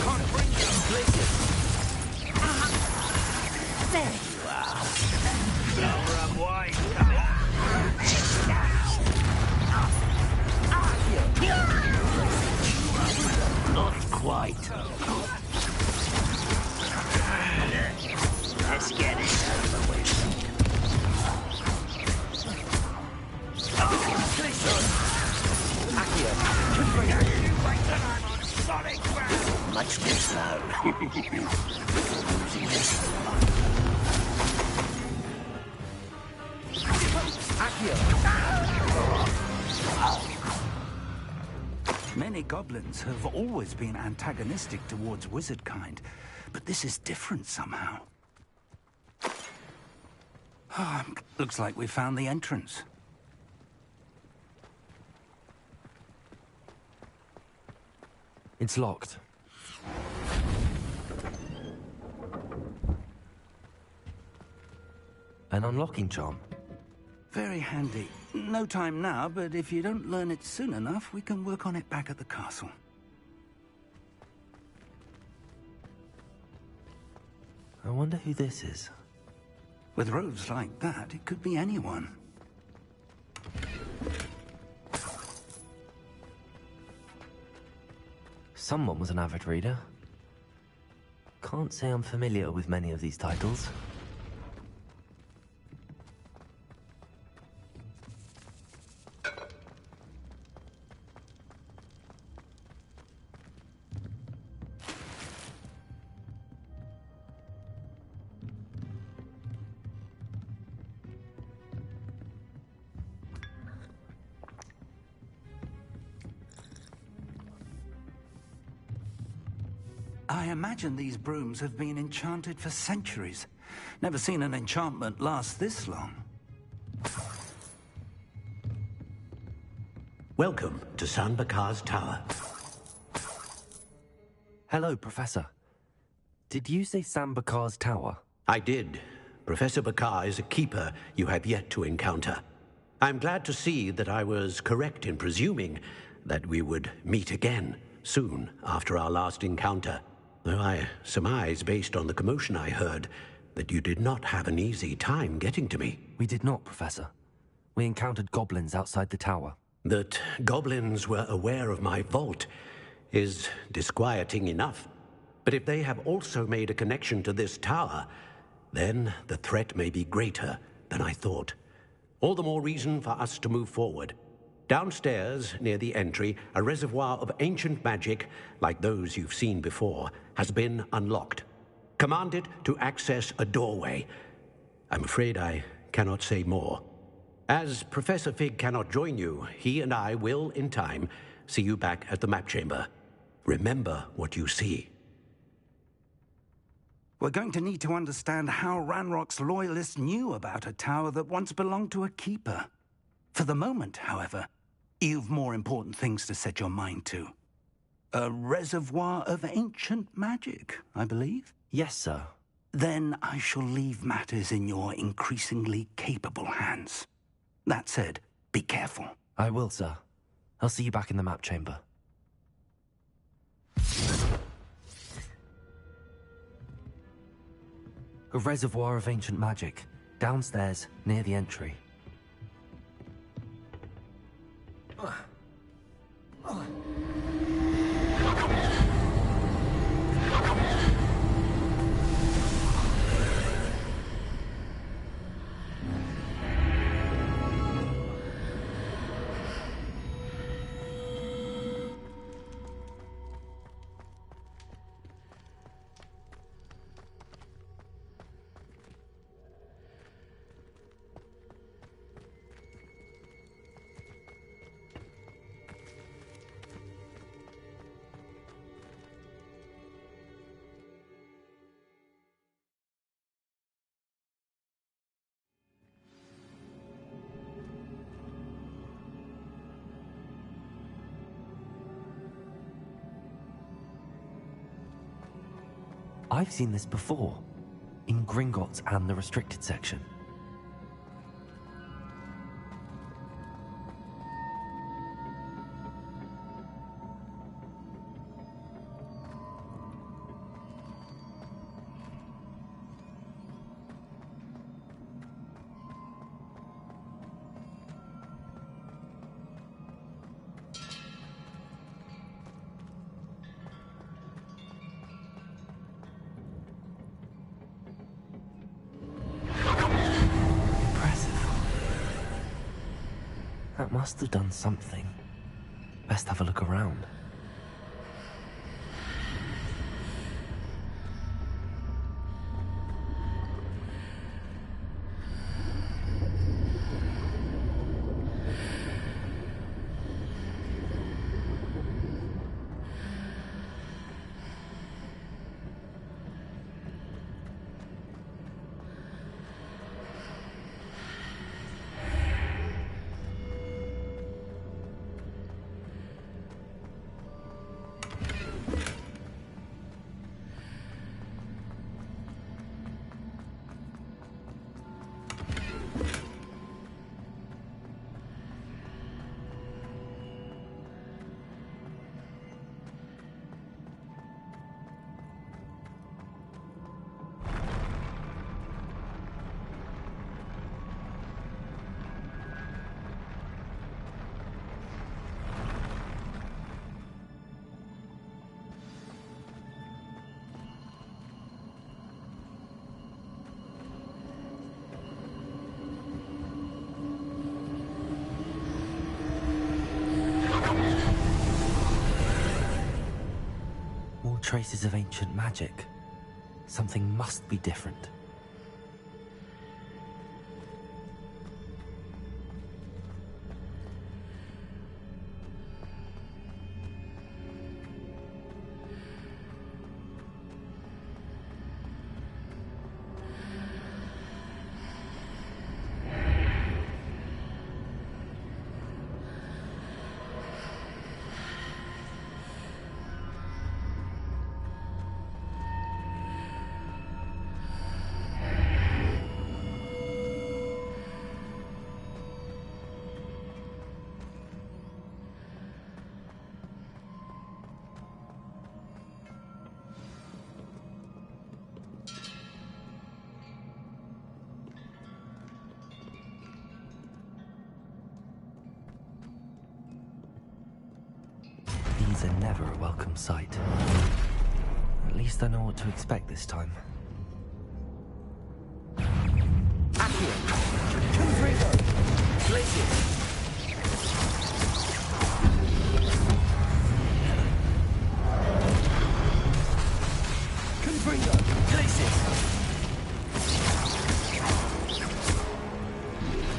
Can't bring you places. There you are. Flower of wine. Not quite. Let's get it over with. Much too slow. Many goblins have always been antagonistic towards wizard kind, but this is different somehow. Looks like we found the entrance. It's locked. An unlocking charm. Very handy. No time now, but if you don't learn it soon enough, we can work on it back at the castle. I wonder who this is. With robes like that, it could be anyone. Someone was an avid reader. Can't say I'm familiar with many of these titles. I imagine these brooms have been enchanted for centuries. Never seen an enchantment last this long. Welcome to San Bakar's Tower. Hello, Professor. Did you say Sam Bakar's tower? I did. Professor Bakar is a keeper you have yet to encounter. I'm glad to see that I was correct in presuming that we would meet again soon after our last encounter. Though I surmise, based on the commotion I heard, that you did not have an easy time getting to me. We did not, Professor. We encountered goblins outside the tower. That goblins were aware of my vault is disquieting enough. But if they have also made a connection to this tower, then the threat may be greater than I thought. All the more reason for us to move forward. Downstairs, near the entry, a reservoir of ancient magic, like those you've seen before, has been unlocked. Command it to access a doorway. I'm afraid I cannot say more. As Professor Fig cannot join you, he and I will, in time, see you back at the map chamber. Remember what you see. We're going to need to understand how Ranrock's loyalists knew about a tower that once belonged to a keeper. For the moment, however, you've more important things to set your mind to. A reservoir of ancient magic, I believe? Yes, sir. Then I shall leave matters in your increasingly capable hands. That said, be careful. I will, sir. I'll see you back in the map chamber. A reservoir of ancient magic, downstairs, near the entry. I've seen this before, in Gringotts and the restricted section. That must have done something. Best have a look around. More traces of ancient magic. Something must be different. These are never a welcome sight. At least I know what to expect this time. Accio! Confringo! Glacius! Confringo! Glacius!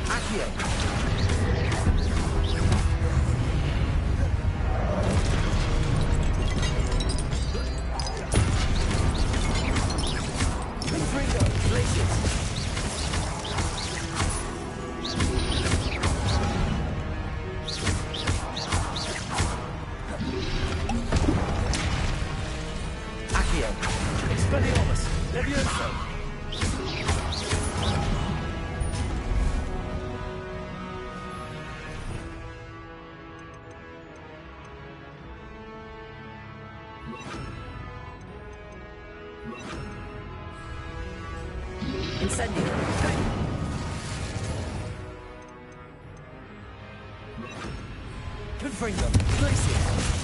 Accio! Incendio! Confringo! Glacier!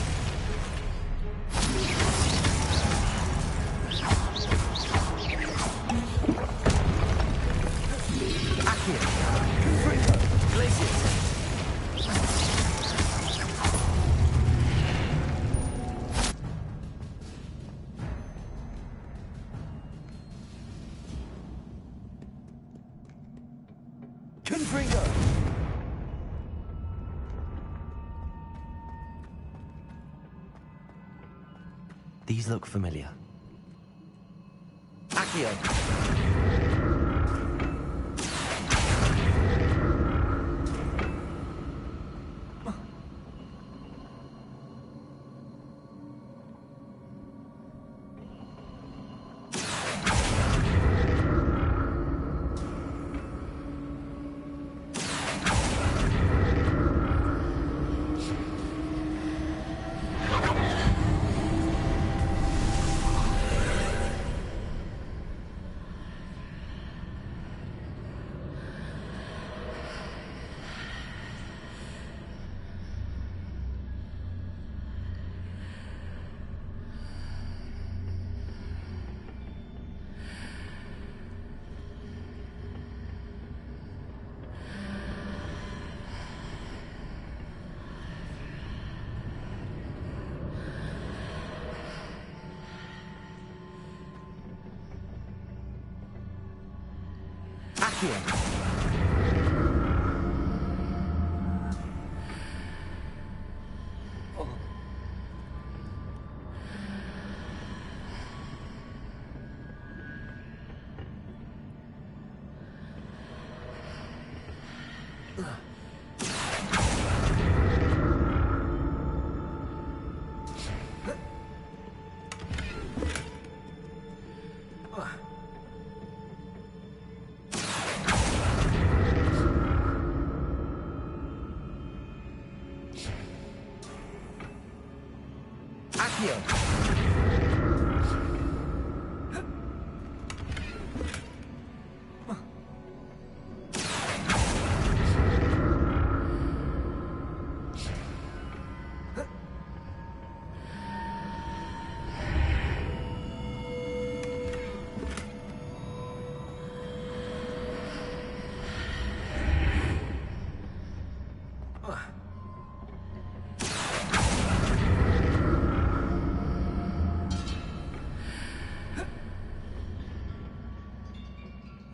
These look familiar. Accio!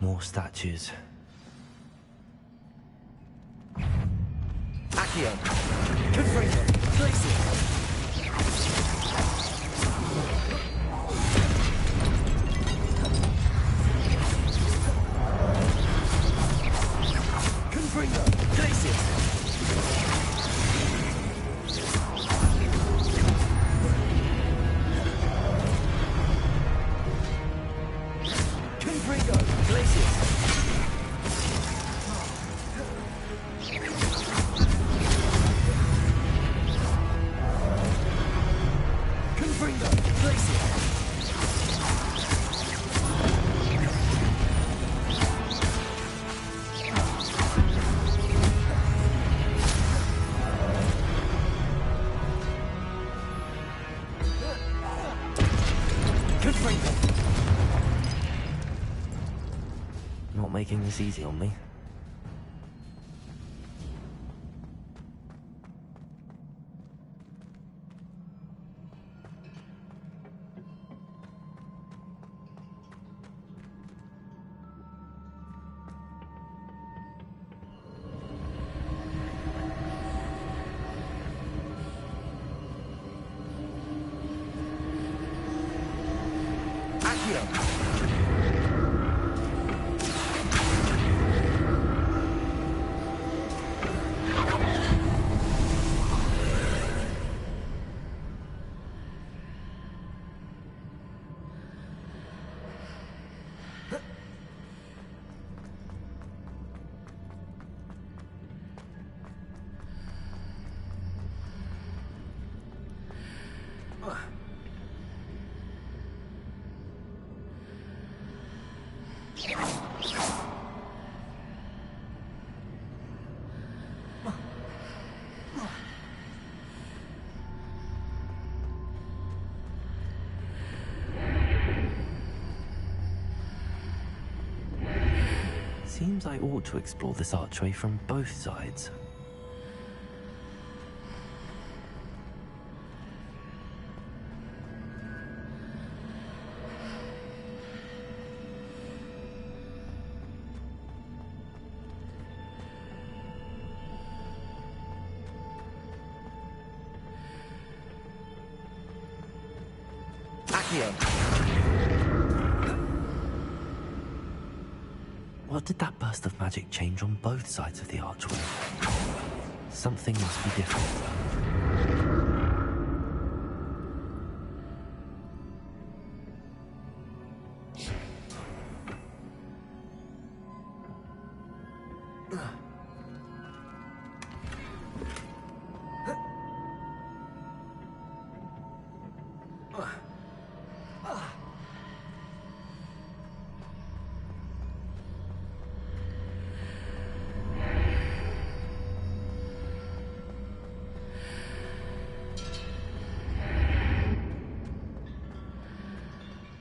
More statues. Accio! Confringo! Glacier! Not making this easy on me. seems I ought to explore this archway from both sides. What did that burst of magic change on both sides of the archway? Something must be different.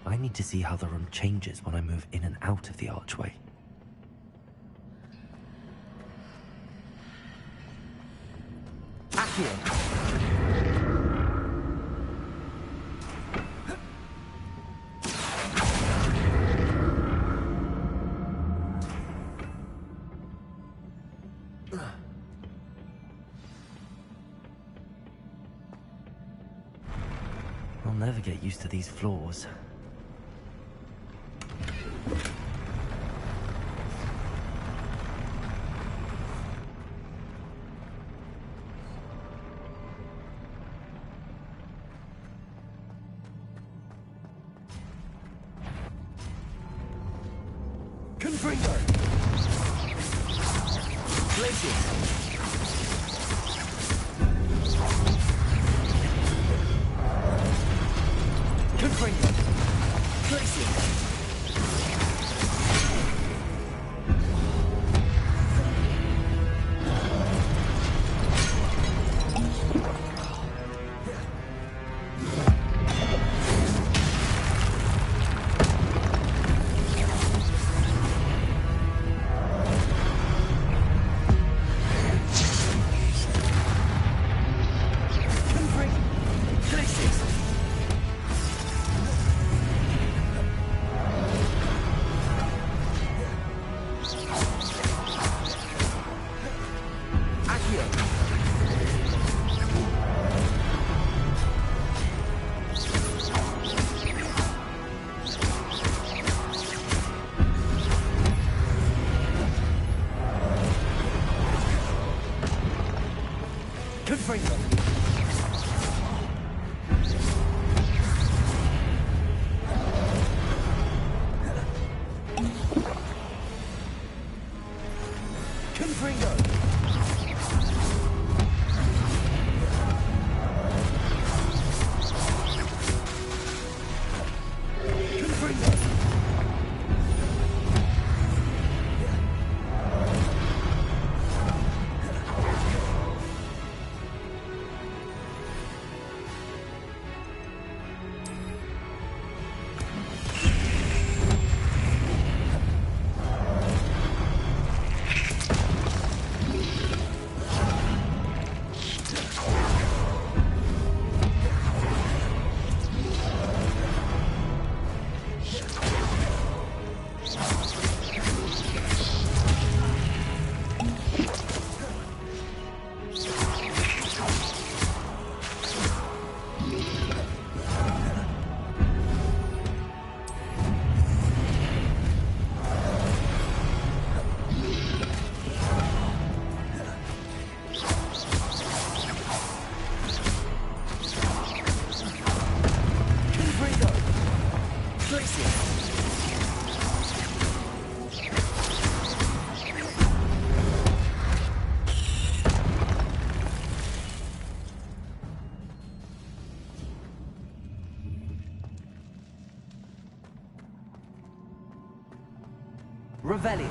I need to see how the room changes when I move in and out of the archway. Accio! I'll never get used to these floors. Confringo! Glacius! Confringo! Glacius! Revelio.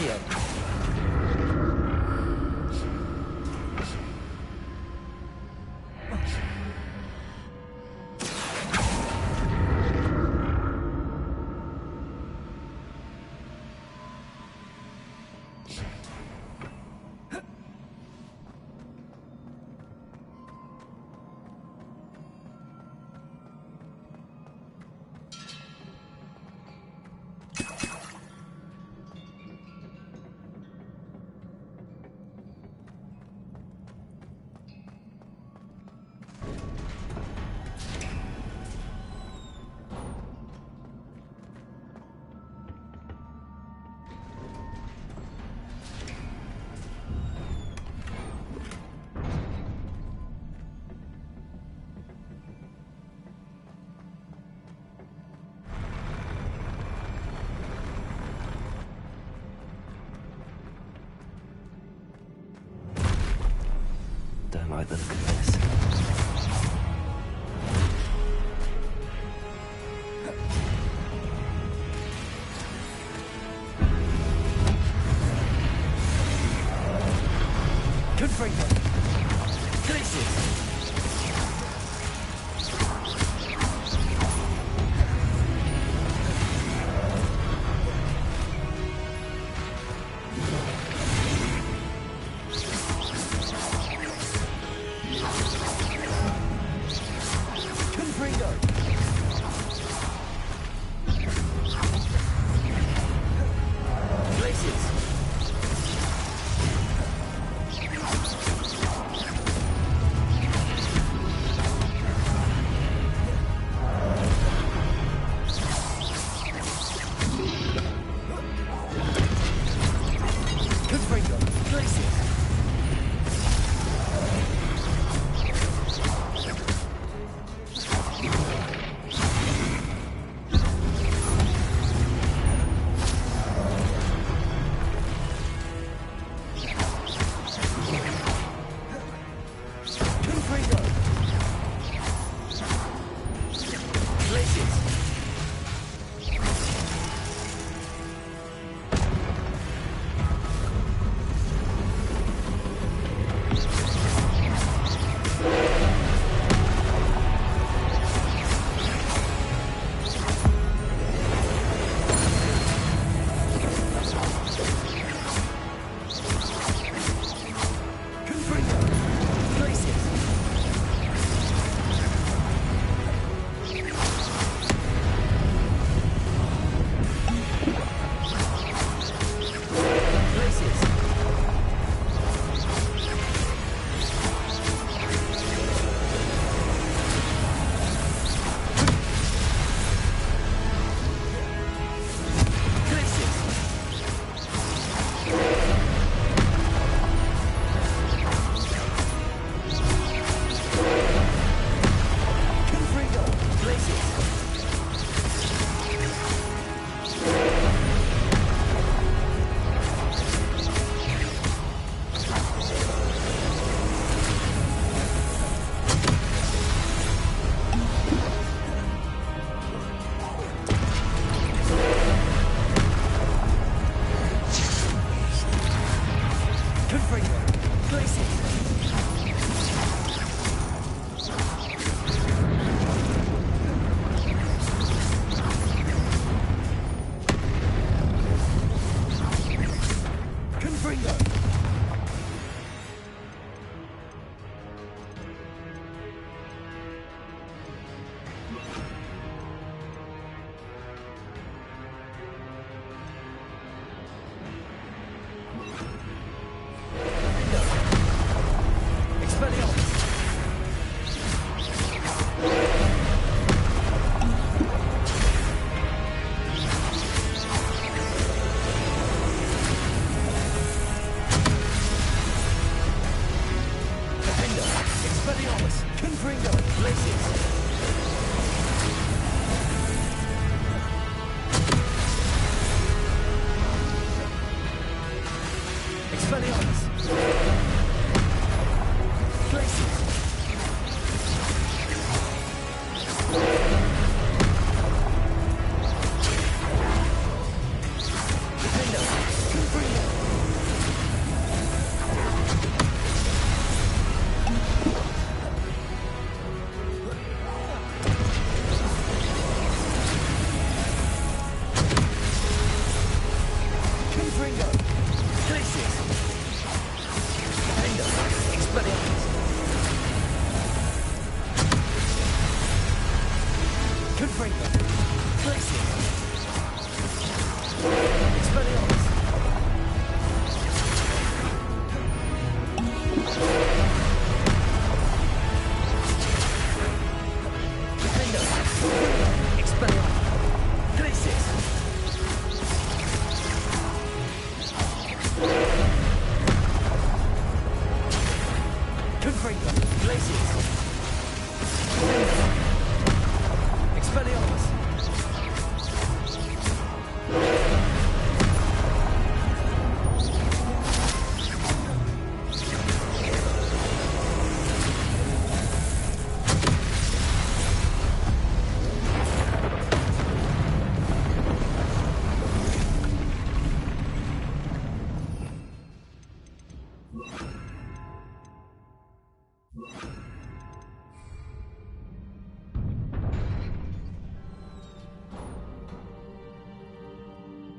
Accio. Don't like the look of this. Confringo. Glacius.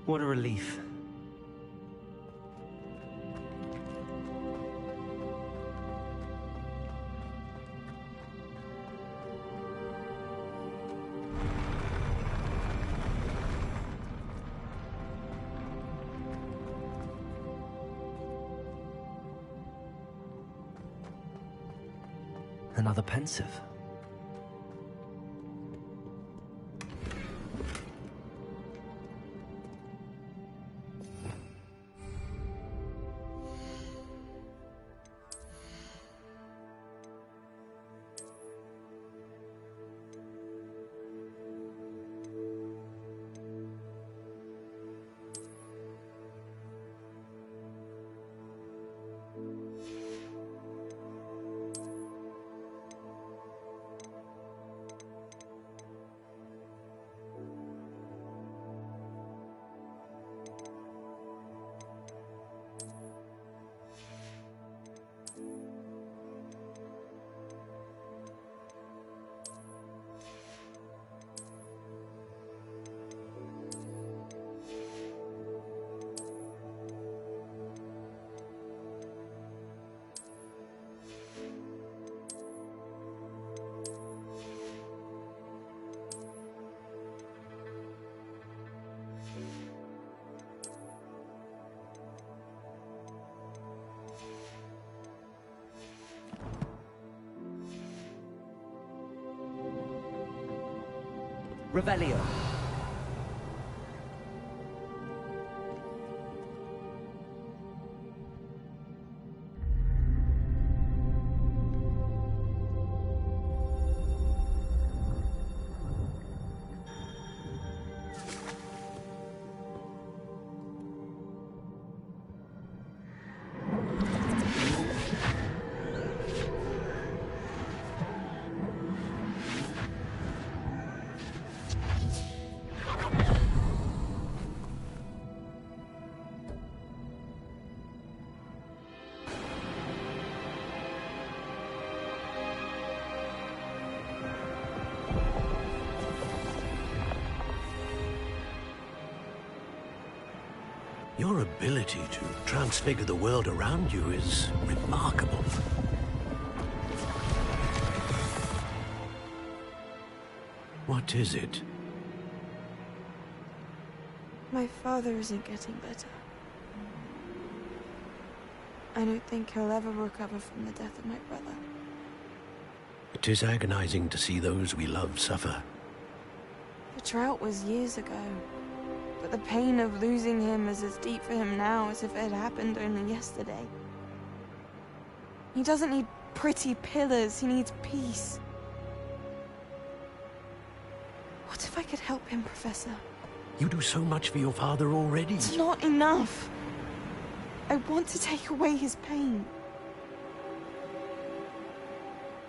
What a relief. Another pensive. Revelio. Your ability to transfigure the world around you is remarkable. What is it? My father isn't getting better. I don't think he'll ever recover from the death of my brother. It is agonizing to see those we love suffer. The drought was years ago, but the pain of losing him is as deep for him now as if it had happened only yesterday. He doesn't need pretty pillars, he needs peace. What if I could help him, Professor? You do so much for your father already. It's not enough. I want to take away his pain.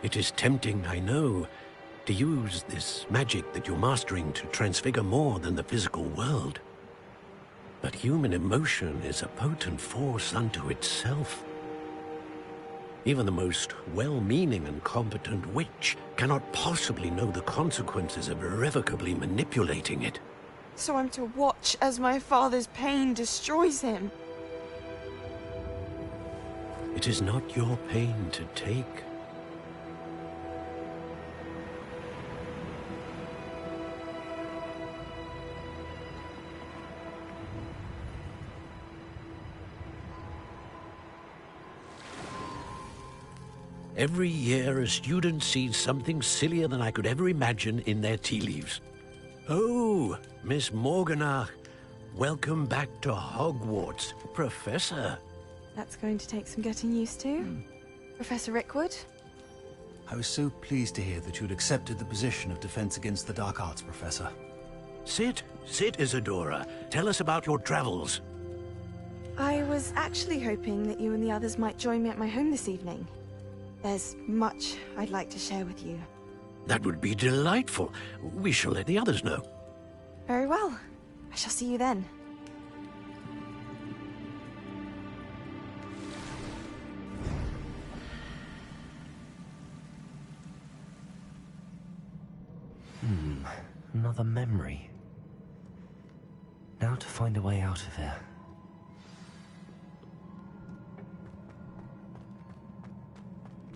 It is tempting, I know, to use this magic that you're mastering to transfigure more than the physical world. But human emotion is a potent force unto itself. Even the most well-meaning and competent witch cannot possibly know the consequences of irrevocably manipulating it. So I'm to watch as my father's pain destroys him. It is not your pain to take. Every year, a student sees something sillier than I could ever imagine in their tea leaves. Oh, Miss Morganach, welcome back to Hogwarts, Professor. That's going to take some getting used to. Professor Rickwood? I was so pleased to hear that you'd accepted the position of Defense Against the Dark Arts, Professor. Sit, Isadora. Tell us about your travels. I was actually hoping that you and the others might join me at my home this evening. There's much I'd like to share with you. That would be delightful. We shall let the others know. Very well. I shall see you then. Another memory. Now to find a way out of here.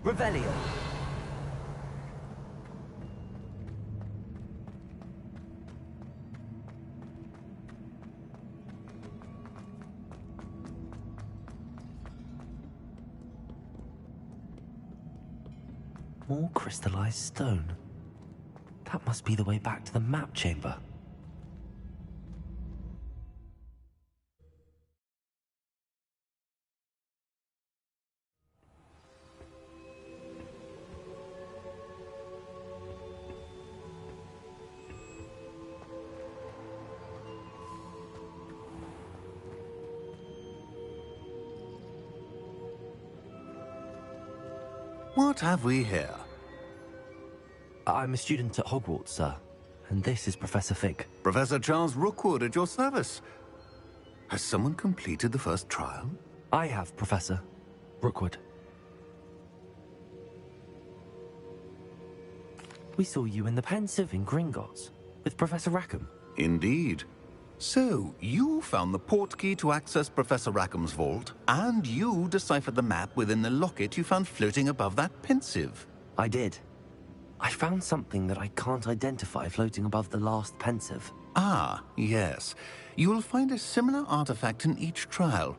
Revelio! More crystallized stone. That must be the way back to the map chamber. What have we here? I'm a student at Hogwarts, sir. And this is Professor Fig. Professor Charles Rookwood at your service. Has someone completed the first trial? I have, Professor Rookwood. We saw you in the Pensive in Gringotts with Professor Rackham. Indeed. So, you found the portkey to access Professor Rackham's vault, and you deciphered the map within the locket you found floating above that Pensive. I did. I found something that I can't identify floating above the last Pensive. Ah, yes. You will find a similar artifact in each trial.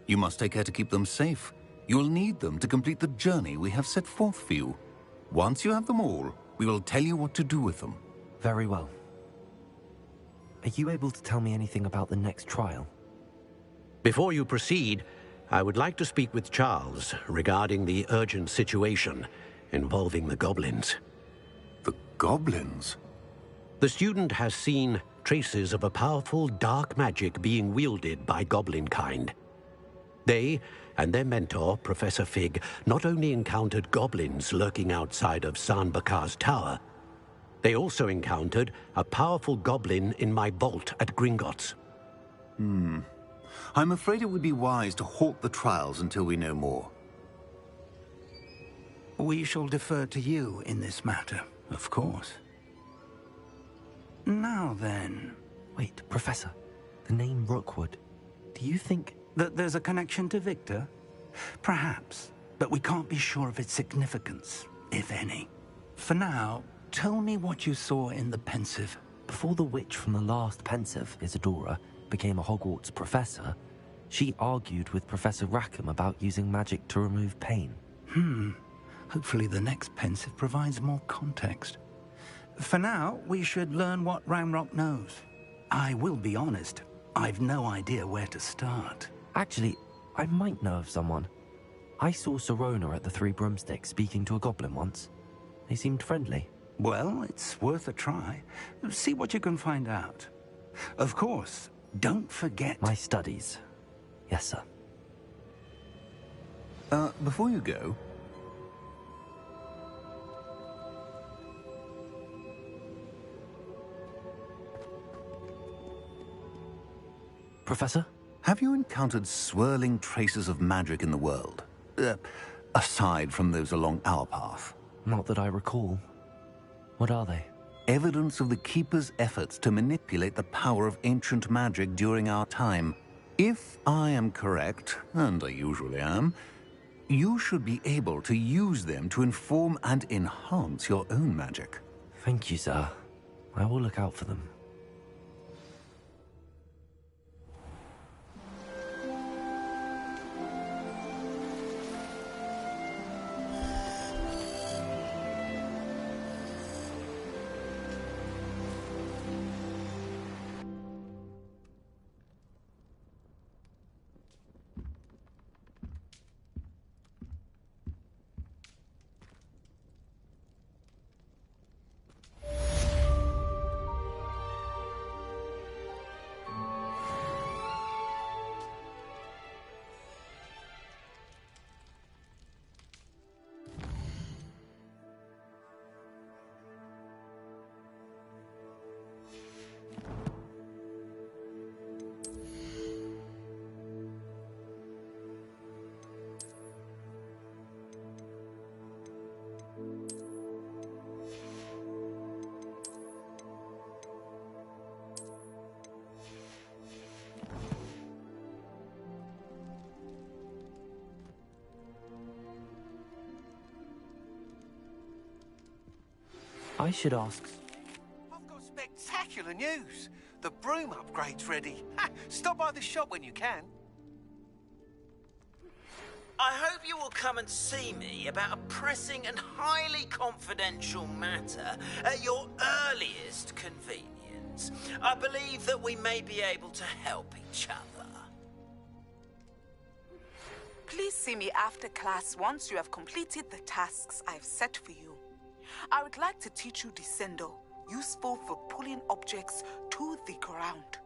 You must take care to keep them safe. You will need them to complete the journey we have set forth for you. Once you have them all, we will tell you what to do with them. Very well. Are you able to tell me anything about the next trial? Before you proceed, I would like to speak with Charles regarding the urgent situation involving the goblins. The goblins? The student has seen traces of a powerful dark magic being wielded by goblin kind. They and their mentor, Professor Fig, not only encountered goblins lurking outside of Sanbakar's tower, they also encountered a powerful goblin in my vault at Gringotts. I'm afraid it would be wise to halt the trials until we know more. We shall defer to you in this matter, of course. Now then... Wait, Professor. The name Rookwood. Do you think... that there's a connection to Victor? Perhaps, but we can't be sure of its significance, if any. For now, tell me what you saw in the Pensive. Before the witch from the last Pensive, Isadora, became a Hogwarts professor, she argued with Professor Rackham about using magic to remove pain. Hopefully the next Pensive provides more context. For now, we should learn what Ranrock knows. I will be honest, I've no idea where to start. Actually, I might know of someone. I saw Sirona at the Three Broomsticks speaking to a goblin once. They seemed friendly. Well, it's worth a try. See what you can find out. Of course, don't forget... my studies. Yes, sir. Before you go... Professor? Have you encountered swirling traces of magic in the world? Aside from those along our path? Not that I recall. What are they? Evidence of the Keeper's efforts to manipulate the power of ancient magic during our time. If I am correct, and I usually am, you should be able to use them to inform and enhance your own magic. Thank you, sir. I will look out for them. I should ask. I've got spectacular news. The broom upgrade's ready. Ha! Stop by the shop when you can. I hope you will come and see me about a pressing and highly confidential matter at your earliest convenience. I believe that we may be able to help each other. Please see me after class once you have completed the tasks I've set for you. I would like to teach you Descendo, useful for pulling objects to the ground.